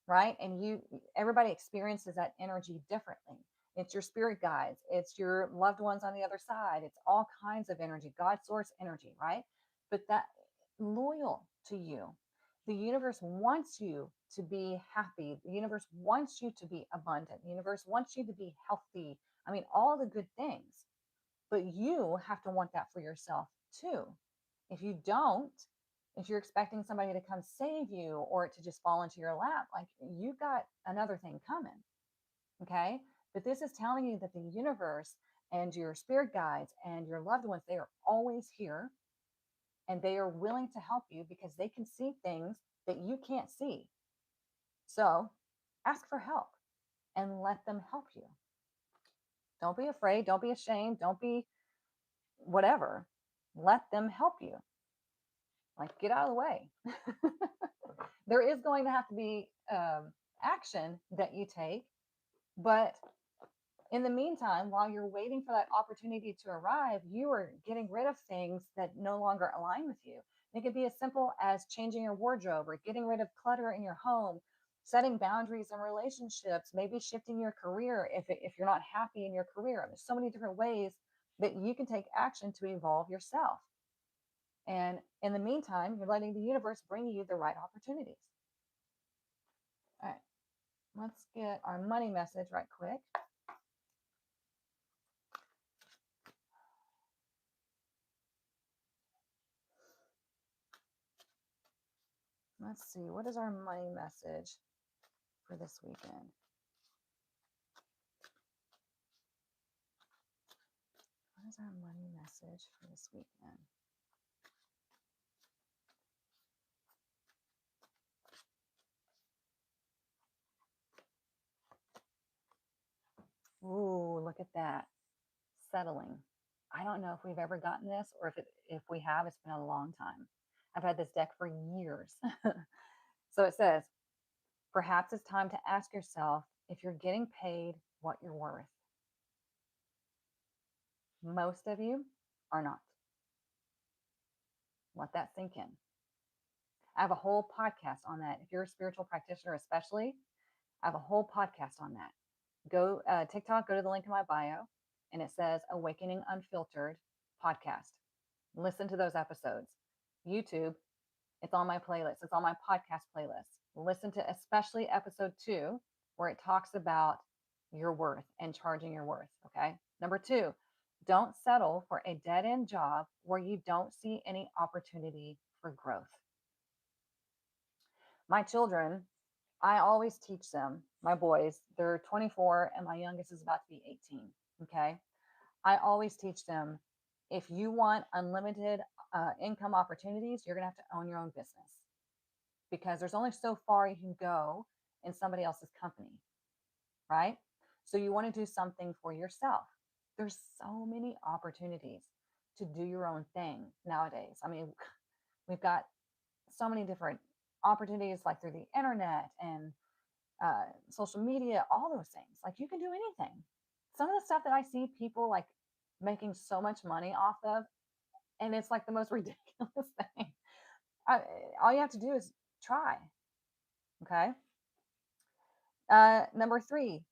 right? And everybody experiences that energy differently. It's your spirit guides, it's your loved ones on the other side, it's all kinds of energy, God source energy, right? But that loyal to you. The universe wants you to be happy. The universe wants you to be abundant. The universe wants you to be healthy. I mean, all the good things. But you have to want that for yourself too. If you don't, if you're expecting somebody to come save you or it to just fall into your lap, like you got another thing coming. Okay. But this is telling you that the universe and your spirit guides and your loved ones, they are always here and they are willing to help you because they can see things that you can't see. So ask for help and let them help you. Don't be afraid. Don't be ashamed. Don't be whatever. Let them help you. Like, get out of the way. There is going to have to be action that you take, but In the meantime, while you're waiting for that opportunity to arrive, you are getting rid of things that no longer align with you. It could be as simple as changing your wardrobe or getting rid of clutter in your home, setting boundaries in relationships, maybe shifting your career if you're not happy in your career. There's so many different ways that you can take action to evolve yourself. And in the meantime, you're letting the universe bring you the right opportunities. All right, let's get our money message right quick. Let's see, what is our money message for this weekend? What is our money message for this weekend? Ooh, look at that. Settling. I don't know if we've ever gotten this, or if we have, it's been a long time. I've had this deck for years. So it says, perhaps it's time to ask yourself if you're getting paid what you're worth. Most of you are not. Let that sink in. I have a whole podcast on that. If you're a spiritual practitioner, especially, I have a whole podcast on that. Go TikTok, go to the link in my bio, and it says Awakening Unfiltered podcast. Listen to those episodes. YouTube, it's on my playlist. It's on my podcast playlist. Listen to especially episode 2, where it talks about your worth and charging your worth. Okay. Number 2, don't settle for a dead end job where you don't see any opportunity for growth. My children, I always teach them, my boys, they're 24 and my youngest is about to be 18. Okay. I always teach them, if you want unlimited income opportunities, you're going to have to own your own business, because there's only so far you can go in somebody else's company, right? So you want to do something for yourself. There's so many opportunities to do your own thing nowadays. I mean, we've got so many different opportunities, like through the internet and social media, all those things. Like, you can do anything. Some of the stuff that I see people like making so much money off of, and it's like the most ridiculous thing. I, all you have to do is try. Okay. Number 3,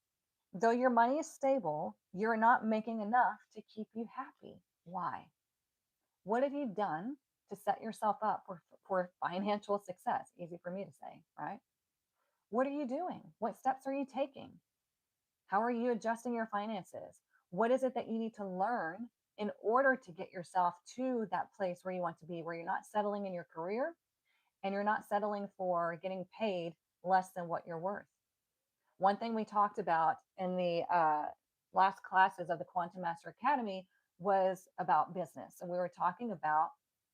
though your money is stable, you're not making enough to keep you happy. Why? What have you done to set yourself up for financial success? Easy for me to say, right? What are you doing? What steps are you taking? How are you adjusting your finances? What is it that you need to learn in order to get yourself to that place where you want to be, where you're not settling in your career and you're not settling for getting paid less than what you're worth? One thing we talked about in the last classes of the Quantum Master Academy was about business. And we were talking about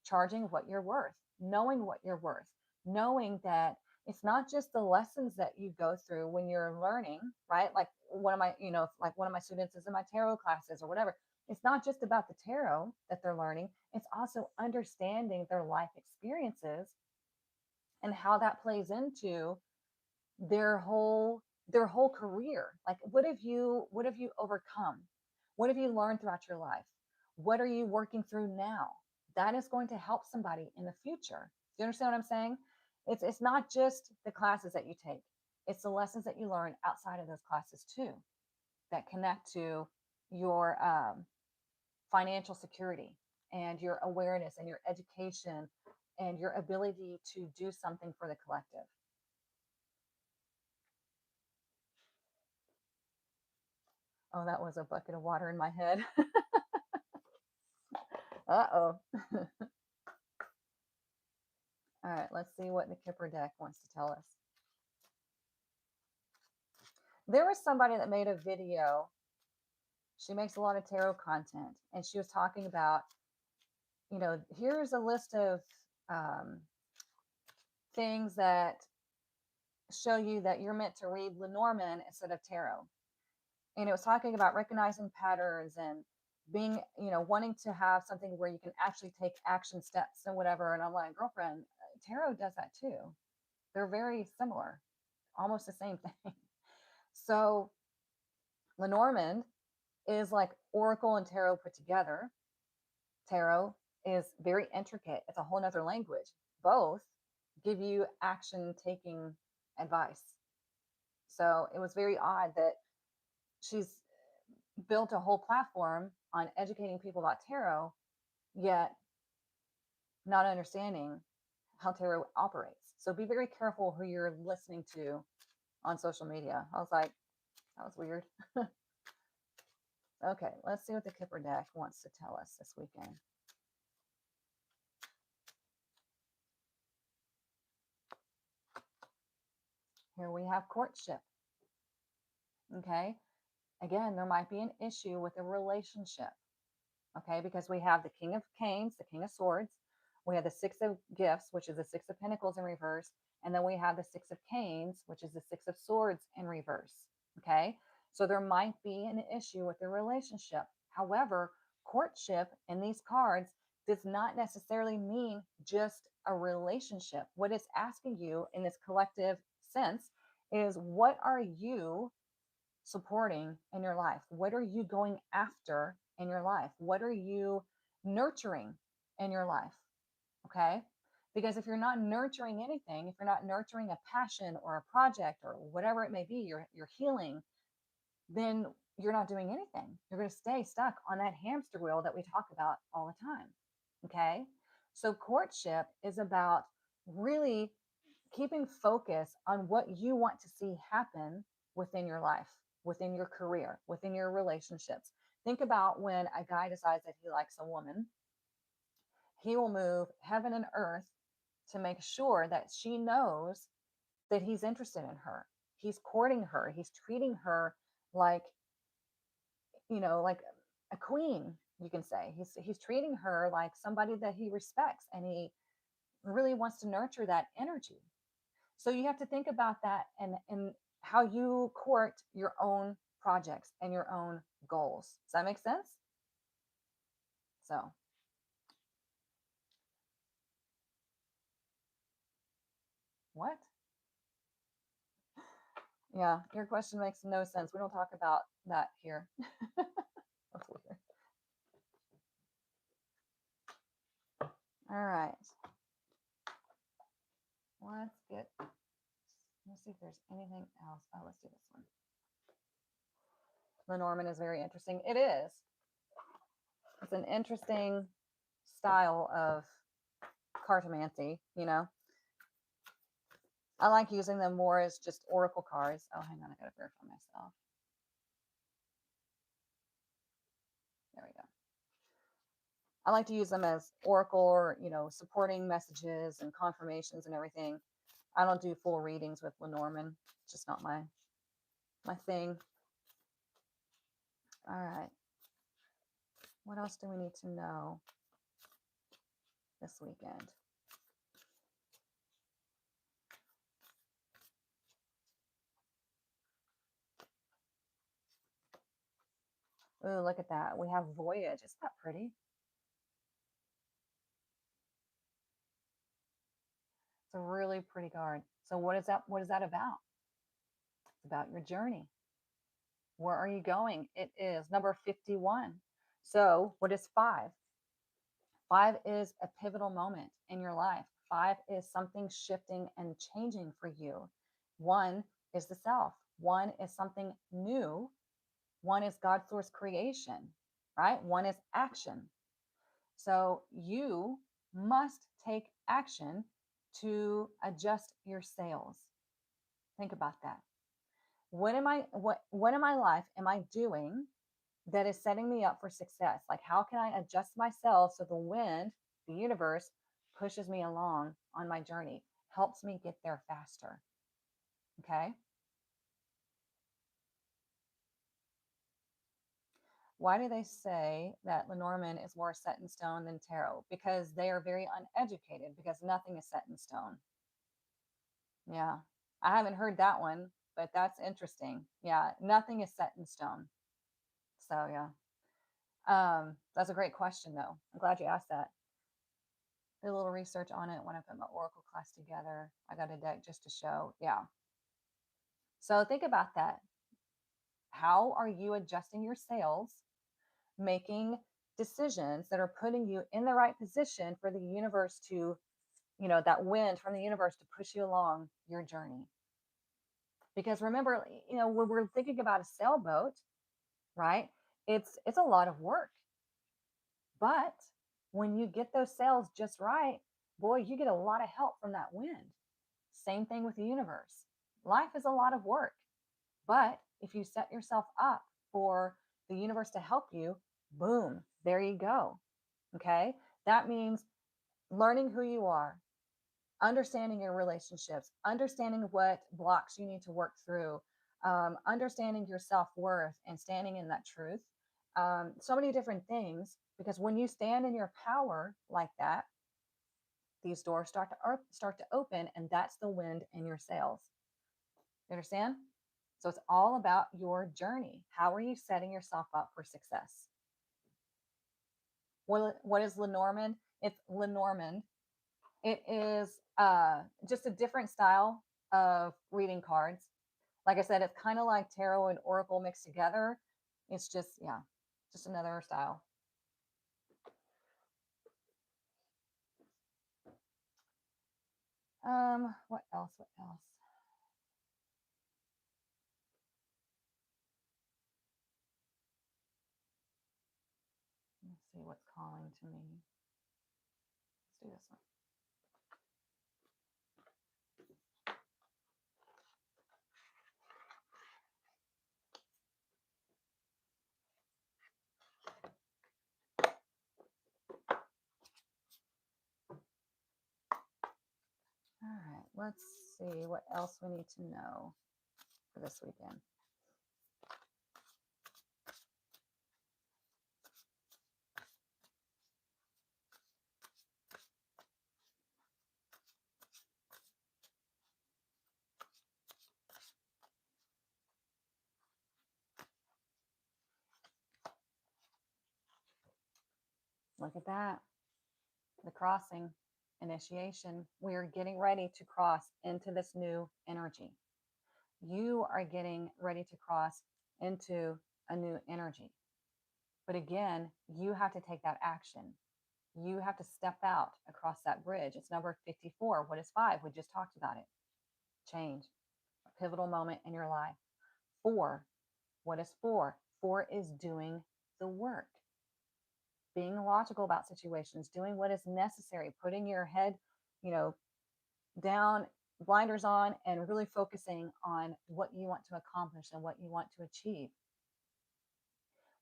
charging what you're worth, knowing what you're worth, knowing that it's not just the lessons that you go through when you're learning, right? Like one of my, like one of my students is in my tarot classes or whatever. It's not just about the tarot that they're learning. It's also understanding their life experiences and how that plays into their whole career. Like, what have you overcome? What have you learned throughout your life? What are you working through now? That is going to help somebody in the future. Do you understand what I'm saying? It's not just the classes that you take, it's the lessons that you learn outside of those classes too, that connect to your financial security and your awareness and your education and your ability to do something for the collective. Oh, that was a bucket of water in my head. Uh-oh. All right, let's see what the Kipper deck wants to tell us. There was somebody that made a video. She makes a lot of tarot content, and she was talking about, here's a list of um, things that show you that you're meant to read Lenormand instead of tarot. And it was talking about recognizing patterns and being, wanting to have something where you can actually take action steps and whatever. And I'm like, girlfriend, tarot does that too. They're very similar, almost the same thing. So Lenormand is like Oracle and Tarot put together. Tarot is very intricate. It's a whole nother language. Both give you action taking advice. So it was very odd that she's built a whole platform on educating people about tarot, yet not understanding how tarot operates. So be very careful who you're listening to on social media. I was like, that was weird. Okay, let's see what the Kipper deck wants to tell us this weekend. Here we have courtship. Okay, again, there might be an issue with a relationship. Okay, because we have the King of Canes, the King of Swords, we have the Six of Gifts, which is the Six of Pentacles in reverse, and then we have the Six of Canes, which is the Six of Swords in reverse. Okay, so there might be an issue with the relationship. However, courtship in these cards does not necessarily mean just a relationship. What it's asking you in this collective sense is, what are you supporting in your life? What are you going after in your life? What are you nurturing in your life? Okay. Because if you're not nurturing anything, if you're not nurturing a passion or a project or whatever it may be, you're healing, then you're not doing anything. You're going to stay stuck on that hamster wheel that we talk about all the time. Okay. So courtship is about really keeping focus on what you want to see happen within your life, within your career, within your relationships. Think about when a guy decides that he likes a woman, he will move heaven and earth to make sure that she knows that he's interested in her. He's courting her. He's treating her like, like a queen, you can say. He's treating her like somebody that he respects, and he really wants to nurture that energy. So you have to think about that, and how you court your own projects and your own goals. Does that make sense? So, what? Yeah, your question makes no sense. We don't talk about that here. That's weird. All right. Let's see if there's anything else. Oh, let's do this one. Lenormand is very interesting. It is. It's an interesting style of cartomancy, I like using them more as just oracle cards. Oh, hang on, I gotta verify myself. There we go. I like to use them as oracle, or supporting messages and confirmations and everything. I don't do full readings with Lenormand. It's just not my thing. All right. What else do we need to know this weekend? Ooh, look at that. We have Voyage. Isn't that pretty? It's a really pretty card. So what is that? What is that about? It's about your journey. Where are you going? It is number 51. So what is 5? 5 is a pivotal moment in your life. 5 is something shifting and changing for you. 1 is the self. 1 is something new. 1 is God's source creation, right? 1 is action. So you must take action to adjust your sails. Think about that. What in my life am I doing that is setting me up for success? Like, how can I adjust myself so the wind, the universe, pushes me along on my journey, helps me get there faster? Okay. Why do they say that Lenormand is more set in stone than tarot? Because they are very uneducated, because nothing is set in stone. Yeah. I haven't heard that one, but that's interesting. Yeah. Nothing is set in stone. So, yeah. That's a great question, though. I'm glad you asked that. Did a little research on it when I put my Oracle class together. I got a deck just to show. Yeah. So think about that. How are you adjusting your sails, making decisions that are putting you in the right position for the universe to, that wind from the universe to push you along your journey? Because remember, when we're thinking about a sailboat, right? It's a lot of work. But when you get those sails just right, boy, you get a lot of help from that wind. Same thing with the universe. Life is a lot of work. But if you set yourself up for the universe to help you, boom, there you go. Okay. That means learning who you are, understanding your relationships, understanding what blocks you need to work through, understanding your self worth and standing in that truth. So many different things, because when you stand in your power like that, these doors start to open, and that's the wind in your sails. You understand? So it's all about your journey. How are you setting yourself up for success? What is Lenormand? It's Lenormand. It is just a different style of reading cards. Like I said, it's kind of like tarot and oracle mixed together. It's just, yeah, just another style. What else? What else? Let's see what's calling to me. Let's do this one. All right, let's see what else we need to know for this weekend. Look at that. The crossing, initiation. We are getting ready to cross into this new energy. You are getting ready to cross into a new energy. But again, you have to take that action. You have to step out across that bridge. It's number 54. What is 5? We just talked about it. Change, a pivotal moment in your life. 4. What is 4? 4 is doing the work, being logical about situations, doing what is necessary, putting your head, you know, down, blinders on, and really focusing on what you want to accomplish and what you want to achieve.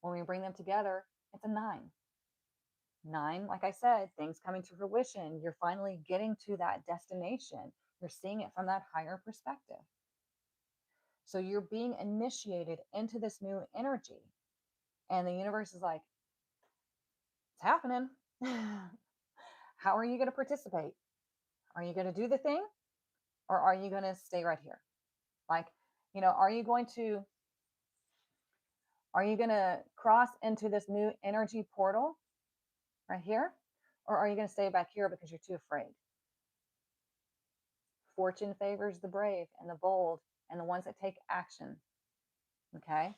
When we bring them together, it's a 9. 9, like I said, things coming to fruition. You're finally getting to that destination. You're seeing it from that higher perspective. So you're being initiated into this new energy. And the universe is like, it's happening. How are you going to participate? Are you going to do the thing? Or are you going to stay right here? Like, are you going to cross into this new energy portal right here? Or are you going to stay back here because you're too afraid? Fortune favors the brave and the bold and the ones that take action. Okay.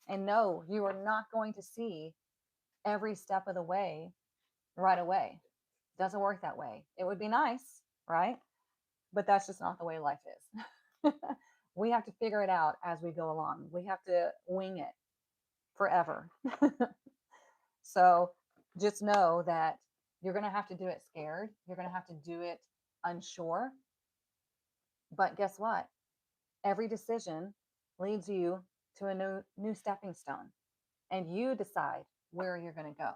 And no, you are not going to see every step of the way right away. It doesn't work that way. It would be nice, right? But that's just not the way life is. We have to figure it out as we go along. We have to wing it forever. So just know that you're going to have to do it scared. You're going to have to do it unsure. But guess what? Every decision leads you to a new stepping stone, and you decide where you're going to go.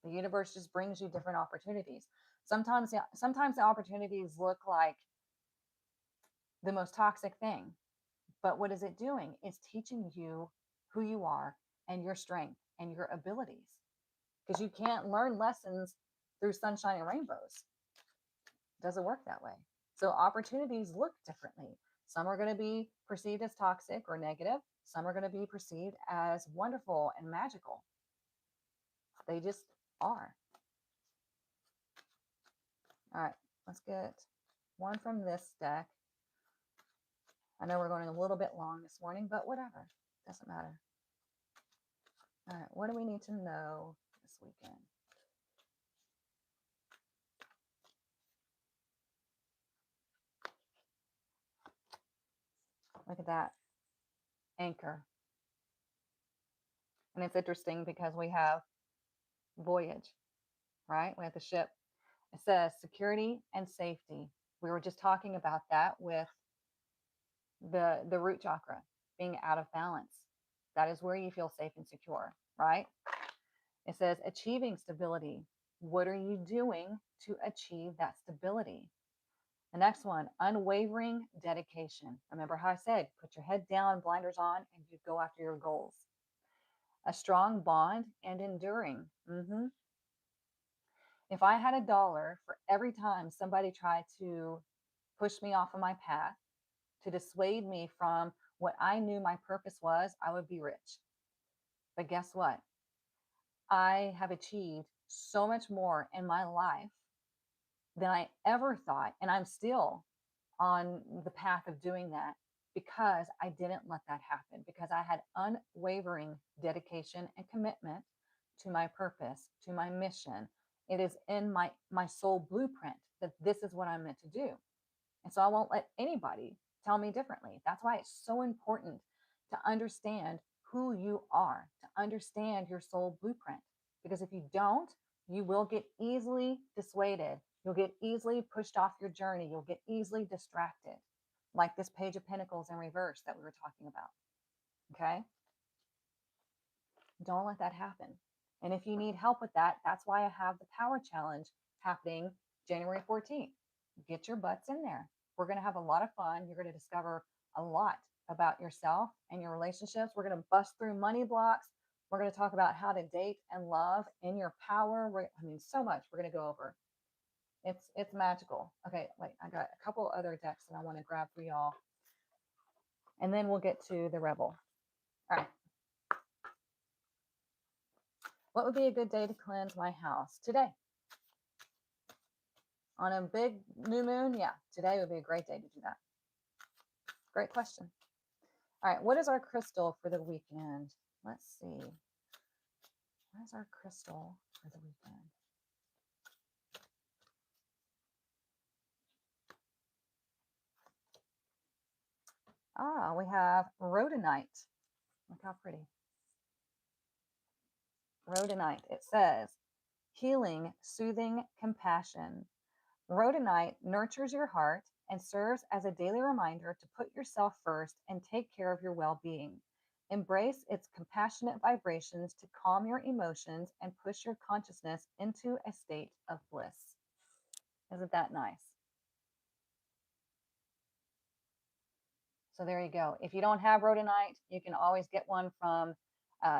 The universe just brings you different opportunities. Sometimes the opportunities look like the most toxic thing, but what is it doing? It's teaching you who you are and your strength and your abilities, because you can't learn lessons through sunshine and rainbows. It doesn't work that way. So opportunities look differently. Some are going to be perceived as toxic or negative. Some are going to be perceived as wonderful and magical. They just are. All right, let's get one from this deck. I know we're going a little bit long this morning, but whatever. Doesn't matter. All right, what do we need to know this weekend? Look at that anchor. And it's interesting because we have voyage, right? We have the ship. It says security and safety. We were just talking about that with the root chakra being out of balance. That is where you feel safe and secure, right? It says achieving stability. What are you doing to achieve that stability? The next one, unwavering dedication. Remember how I said, put your head down, blinders on, and you go after your goals. A strong bond and enduring. If I had $1 for every time somebody tried to push me off of my path, to dissuade me from what I knew my purpose was, I would be rich. But guess what? I have achieved so much more in my life than I ever thought. And I'm still on the path of doing that because I didn't let that happen, because I had unwavering dedication and commitment to my purpose, to my mission. It is in my soul blueprint that this is what I'm meant to do. And so I won't let anybody tell me differently. That's why it's so important to understand who you are, to understand your soul blueprint. Because if you don't, you will get easily dissuaded. You'll get easily pushed off your journey. You'll get easily distracted, like this Page of Pentacles in reverse that we were talking about. Okay? Don't let that happen. And if you need help with that, that's why I have the Power Challenge happening January 14th. Get your butts in there. We're going to have a lot of fun. You're going to discover a lot about yourself and your relationships. We're going to bust through money blocks. We're going to talk about how to date and love in your power. So much we're going to go over. It's magical. Okay, wait, I got a couple other decks that I want to grab for y'all. And then we'll get to the Rebel. All right. What would be a good day to cleanse my house? Today. On a big new moon? Yeah, today would be a great day to do that. Great question. All right, what is our crystal for the weekend? Let's see. What is our crystal for the weekend? We have rhodonite. Look how pretty. Rhodonite. It says healing, soothing, compassion. Rhodonite nurtures your heart and serves as a daily reminder to put yourself first and take care of your well being. Embrace its compassionate vibrations to calm your emotions and push your consciousness into a state of bliss. Isn't that nice? So there you go. If you don't have rhodonite, you can always get one from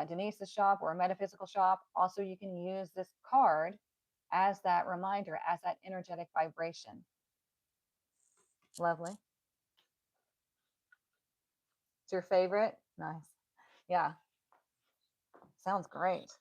Denise's shop or a metaphysical shop. Also, you can use this card as that reminder, as that energetic vibration. Lovely. It's your favorite? Nice. Yeah. Sounds great.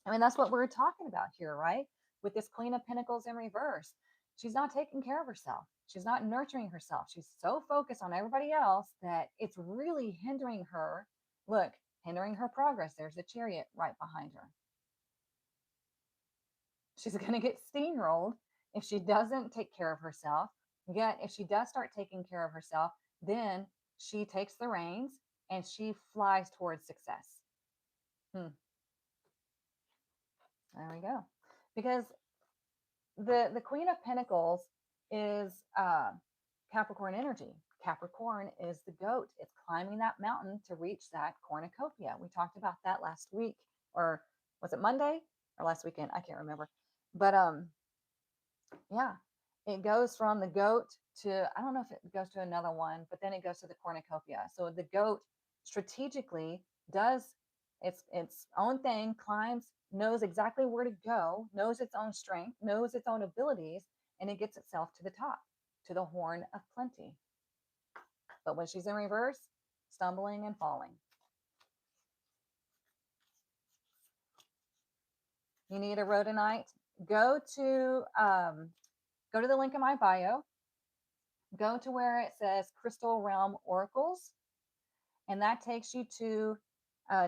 I mean, that's what we're talking about here, right? With this Queen of Pentacles in reverse. She's not taking care of herself. She's not nurturing herself. She's so focused on everybody else that it's really hindering her. Look, hindering her progress. There's the Chariot right behind her. She's going to get steamrolled if she doesn't take care of herself. Yet, if she does start taking care of herself, then she takes the reins and she flies towards success. There we go. Because the Queen of Pentacles is Capricorn energy. Capricorn is the goat. It's climbing that mountain to reach that cornucopia. We talked about that last week, or was it Monday or last weekend? I can't remember. But yeah, it goes from the goat to, I don't know if it goes to another one, but then it goes to the cornucopia. So the goat strategically does its own thing, climbs, knows exactly where to go, knows its own strength, knows its own abilities, and it gets itself to the top, to the horn of plenty. But when she's in reverse, stumbling and falling. You need a rhodonite? Go to the link in my bio go to where it says Crystal Realm Oracles, and that takes you to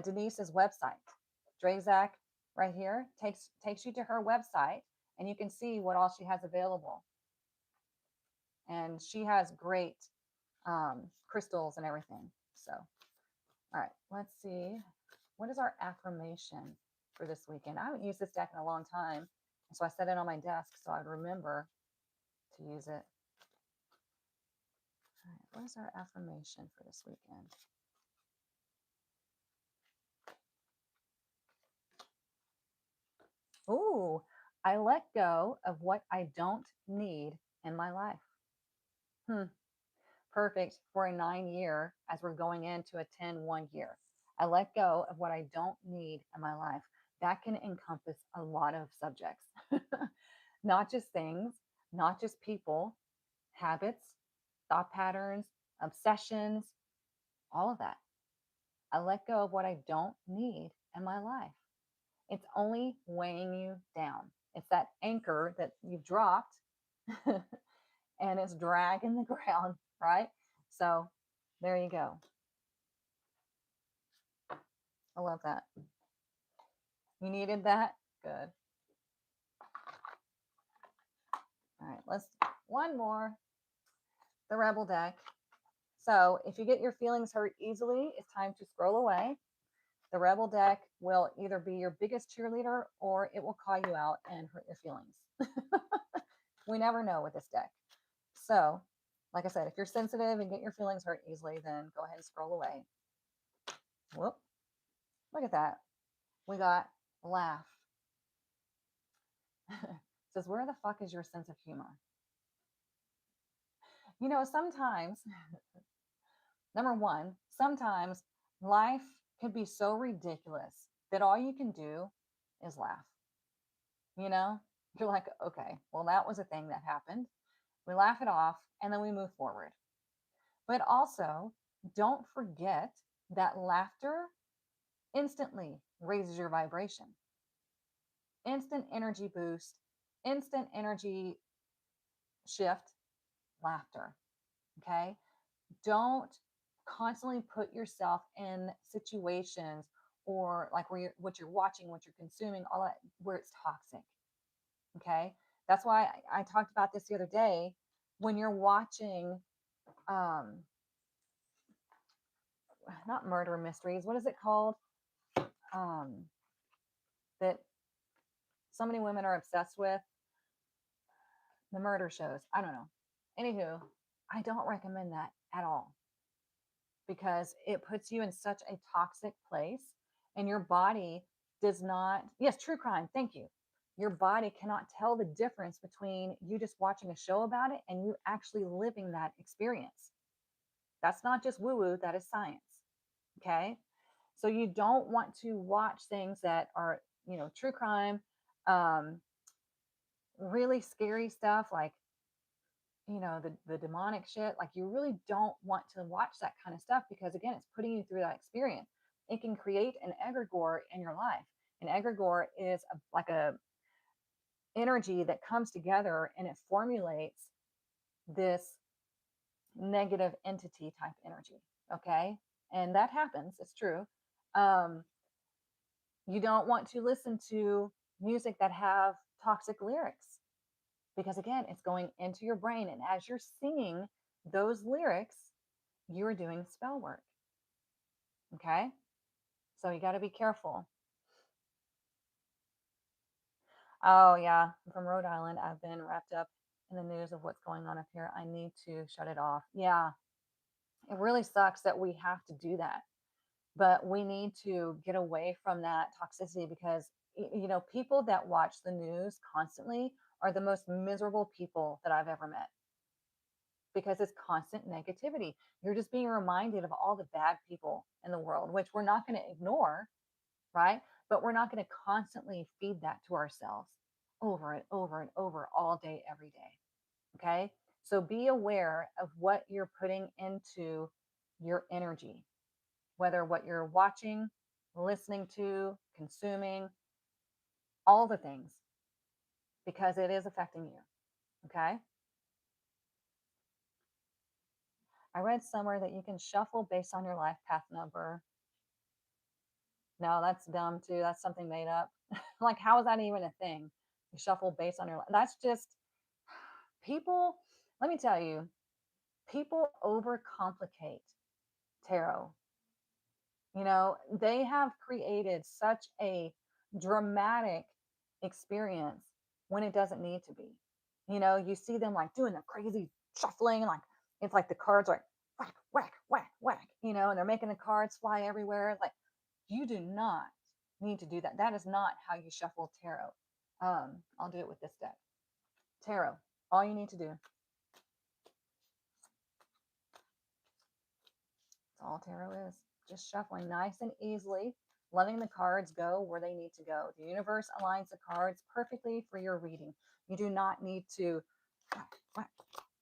Denise's website. Drazak right here takes you to her website, and you can see what all she has available. And she has great crystals and everything. So, all right, let's see. What is our affirmation for this weekend? I haven't used this deck in a long time, so I set it on my desk so I'd remember to use it. All right, what is our affirmation for this weekend? Ooh, I let go of what I don't need in my life. Perfect for a 9 year as we're going into a 10-1 year. I let go of what I don't need in my life. That can encompass a lot of subjects, not just things, not just people, habits, thought patterns, obsessions, all of that. I let go of what I don't need in my life. It's only weighing you down. It's that anchor that you've dropped and it's dragging the ground, right? So there you go. I love that. You needed that? Good. All right, let's one more. The Rebel deck. So if you get your feelings hurt easily, it's time to scroll away. The Rebel deck will either be your biggest cheerleader or it will call you out and hurt your feelings. We never know with this deck. So, like I said, if you're sensitive and get your feelings hurt easily, then go ahead and scroll away. Whoop. Look at that. We got laugh. Says, where the fuck is your sense of humor? You know, sometimes, number one, sometimes life can be so ridiculous that all you can do is laugh. You know, you're like, okay, well, that was a thing that happened. We laugh it off and then we move forward. But also, don't forget that laughter instantly raises your vibration. Instant energy boost, instant energy shift, laughter. Okay. Don't constantly put yourself in situations or like where you're what you're watching, what you're consuming, all that where it's toxic. Okay. That's why I talked about this the other day. When you're watching um not murder mysteries, what is it called? Um that so many women are obsessed with the murder shows. I don't know. Anywho, I don't recommend that at all because it puts you in such a toxic place and your body does not, yes, true crime, thank you. Your body cannot tell the difference between you just watching a show about it and you actually living that experience. That's not just woo woo, that is science. Okay. So you don't want to watch things that are, you know, true crime, um, really scary stuff like you know the demonic shit, like you really don't want to watch that kind of stuff because again it's putting you through that experience. It can create an egregore in your life. An egregore is like a energy that comes together and it formulates this negative entity type energy. Okay, and that happens, it's true. um, you don't want to listen to music that have toxic lyrics because again it's going into your brain and as you're singing those lyrics you're doing spell work. Okay. So you got to be careful. Oh, yeah. I'm from Rhode Island. I've been wrapped up in the news of what's going on up here. I need to shut it off. Yeah. It really sucks that we have to do that. But we need to get away from that toxicity because, you know, people that watch the news constantly are the most miserable people that I've ever met because it's constant negativity. You're just being reminded of all the bad people in the world, which we're not going to ignore, right? But we're not going to constantly feed that to ourselves over and over and over all day, every day. Okay. So be aware of what you're putting into your energy, whether what you're watching, listening to, consuming, all the things, because it is affecting you. Okay. I read somewhere that you can shuffle based on your life path number. No, that's dumb too. That's something made up. Like, how is that even a thing? You shuffle based on your life. That's just people. Let me tell you, people overcomplicate tarot. They have created such a dramatic experience when it doesn't need to be. You see them like doing the crazy shuffling, like it's like the cards are like whack, whack, whack, whack, and they're making the cards fly everywhere. Like, you do not need to do that. That is not how you shuffle tarot. I'll do it with this deck. Tarot. All you need to do. That's all tarot is. Just shuffling nice and easily, letting the cards go where they need to go. The universe aligns the cards perfectly for your reading. You do not need to,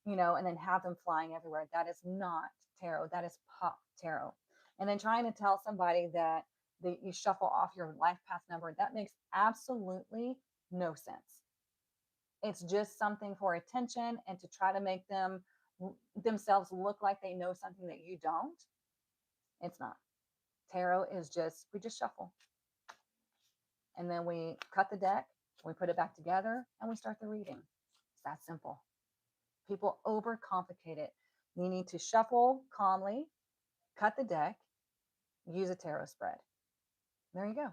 and then have them flying everywhere. That is not tarot. That is pop tarot. And then trying to tell somebody that you shuffle off your life path number, that makes absolutely no sense. It's just something for attention and to try to make themselves look like they know something that you don't. It's not. Tarot is we just shuffle. And then we cut the deck, we put it back together, and we start the reading. It's that simple. People overcomplicate it. You need to shuffle calmly, cut the deck, use a tarot spread. There you go.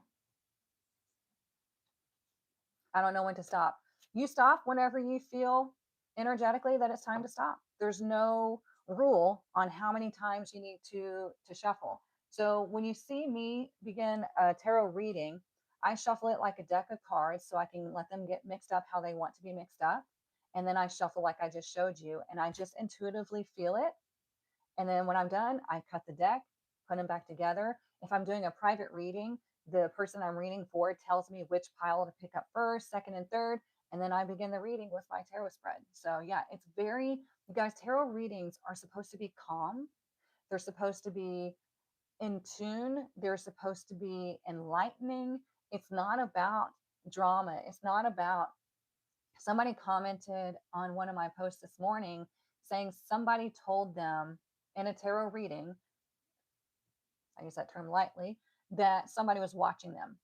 I don't know when to stop. You stop whenever you feel energetically that it's time to stop. There's no rule on how many times you need to shuffle. So when you see me begin a tarot reading, I shuffle it like a deck of cards so I can let them get mixed up how they want to be mixed up. And then I shuffle like I just showed you, and I just intuitively feel it. And then when I'm done, I cut the deck, put them back together. If I'm doing a private reading, the person I'm reading for tells me which pile to pick up first, second, and third. And then I begin the reading with my tarot spread. So, yeah, you guys, tarot readings are supposed to be calm. They're supposed to be in tune. They're supposed to be enlightening. It's not about drama. It's not about, somebody commented on one of my posts this morning saying somebody told them in a tarot reading, I use that term lightly, that somebody was watching them.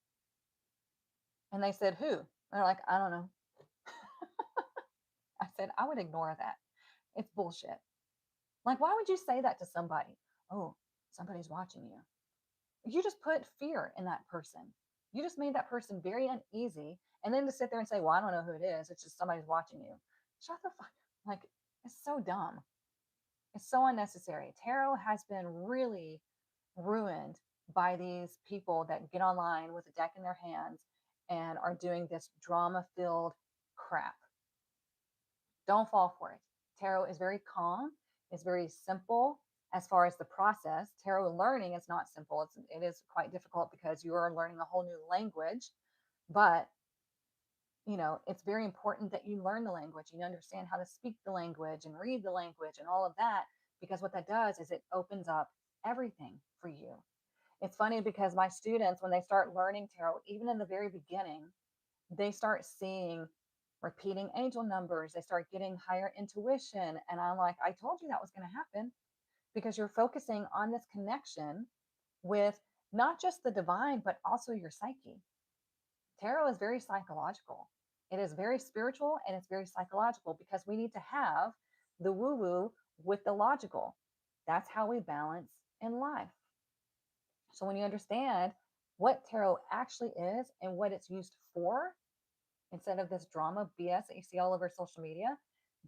And they said, who? And they're like, I don't know. I said, I would ignore that. It's bullshit. Like, why would you say that to somebody? Oh, somebody's watching you. You just put fear in that person. You just made that person very uneasy. And then to sit there and say, well, I don't know who it is. It's just somebody's watching you. Shut the fuck. Like, it's so dumb. It's so unnecessary. Tarot has been really ruined by these people that get online with a deck in their hands and are doing this drama filled crap. Don't fall for it. Tarot is very calm, it's very simple as far as the process. Tarot learning is not simple, it is quite difficult because you are learning a whole new language. But it's very important that you learn the language, you understand how to speak the language and read the language and all of that, because what that does is it opens up everything for you. It's funny because my students, when they start learning tarot, even in the very beginning, they start seeing repeating angel numbers. They start getting higher intuition. And I'm like, I told you that was going to happen, because you're focusing on this connection with not just the divine, but also your psyche. Tarot is very psychological. It is very spiritual and it's very psychological, because we need to have the woo woo with the logical. That's how we balance in life. So when you understand what tarot actually is and what it's used for, instead of this drama BS that you see all over social media,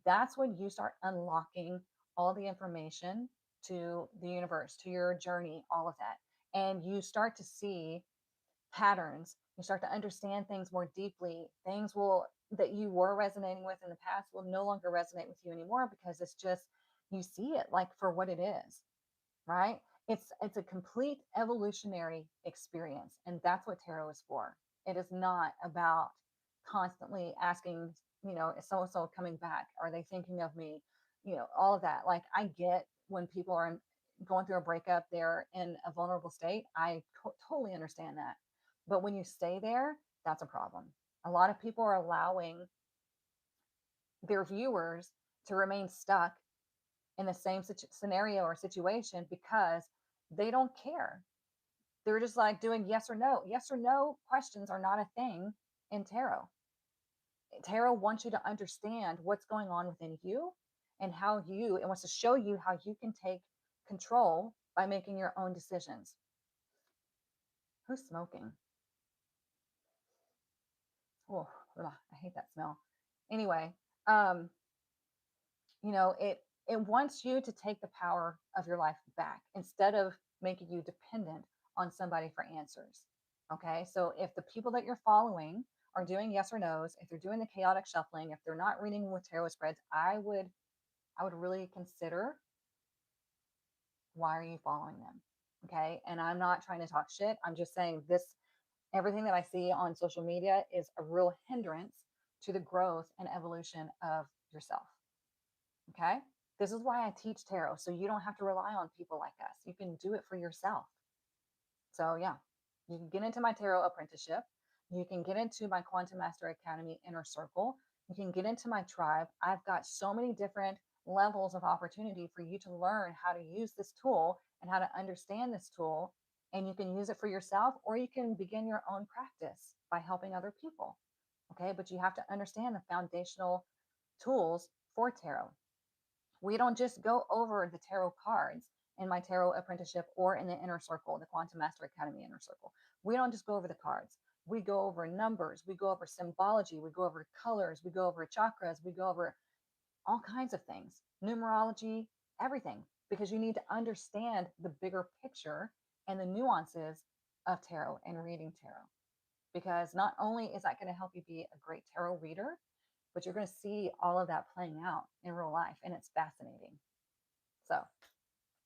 that's when you start unlocking all the information to the universe, to your journey, all of that. And you start to see patterns. You start to understand things more deeply. Things that you were resonating with in the past will no longer resonate with you anymore, because it's just, you see it like for what it is, right? It's a complete evolutionary experience, and that's what tarot is for. It is not about constantly asking, is so and so coming back? Are they thinking of me? All of that. Like, I get when people are going through a breakup, they're in a vulnerable state. I totally understand that. But when you stay there, that's a problem. A lot of people are allowing their viewers to remain stuck in the same scenario or situation because they don't care. They're just like doing yes or no. Yes or no questions are not a thing in tarot. Tarot wants you to understand what's going on within you and how it wants to show you how you can take control by making your own decisions. Who's smoking? Oh, ugh, I hate that smell. Anyway, um, it wants you to take the power of your life back instead of making you dependent on somebody for answers. Okay, so if the people that you're following are doing yes or no's, if they're doing the chaotic shuffling, if they're not reading with tarot spreads, I would really consider, why are you following them? Okay, and I'm not trying to talk shit. I'm just saying this. Everything that I see on social media is a real hindrance to the growth and evolution of yourself. Okay. This is why I teach tarot. So you don't have to rely on people like us. You can do it for yourself. So, yeah, you can get into my tarot apprenticeship. You can get into my Quantum Master Academy inner circle. You can get into my tribe. I've got so many different levels of opportunity for you to learn how to use this tool and how to understand this tool. And you can use it for yourself, or you can begin your own practice by helping other people. Okay. But you have to understand the foundational tools for tarot. We don't just go over the tarot cards in my tarot apprenticeship or in the inner circle, the Quantum Master Academy inner circle. We don't just go over the cards. We go over numbers, we go over symbology, we go over colors, we go over chakras, we go over all kinds of things, numerology, everything, because you need to understand the bigger picture and the nuances of tarot and reading tarot. Because not only is that going to help you be a great tarot reader, but you're going to see all of that playing out in real life, and it's fascinating. So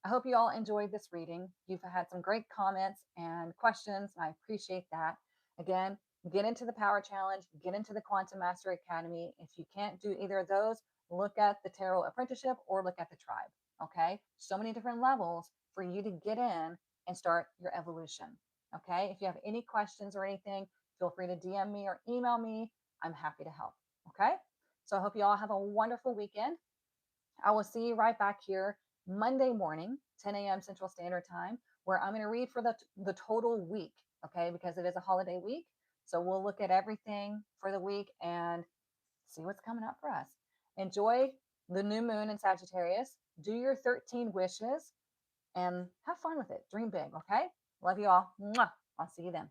I hope you all enjoyed this reading. You've had some great comments and questions, and I appreciate that. Again, get into the Power Challenge, get into the Quantum Master Academy. If you can't do either of those, look at the Tarot Apprenticeship or look at the Tribe. Okay, so many different levels for you to get in and start your evolution. Okay, if you have any questions or anything, feel free to DM me or email me. I'm happy to help. Okay, so I hope you all have a wonderful weekend. I will see you right back here Monday morning, 10 a.m. Central Standard Time, where I'm going to read for the total week, okay, because it is a holiday week. So we'll look at everything for the week and see what's coming up for us. Enjoy the new moon in Sagittarius. Do your 13 wishes and have fun with it. Dream big, okay? Love you all. Mwah. I'll see you then.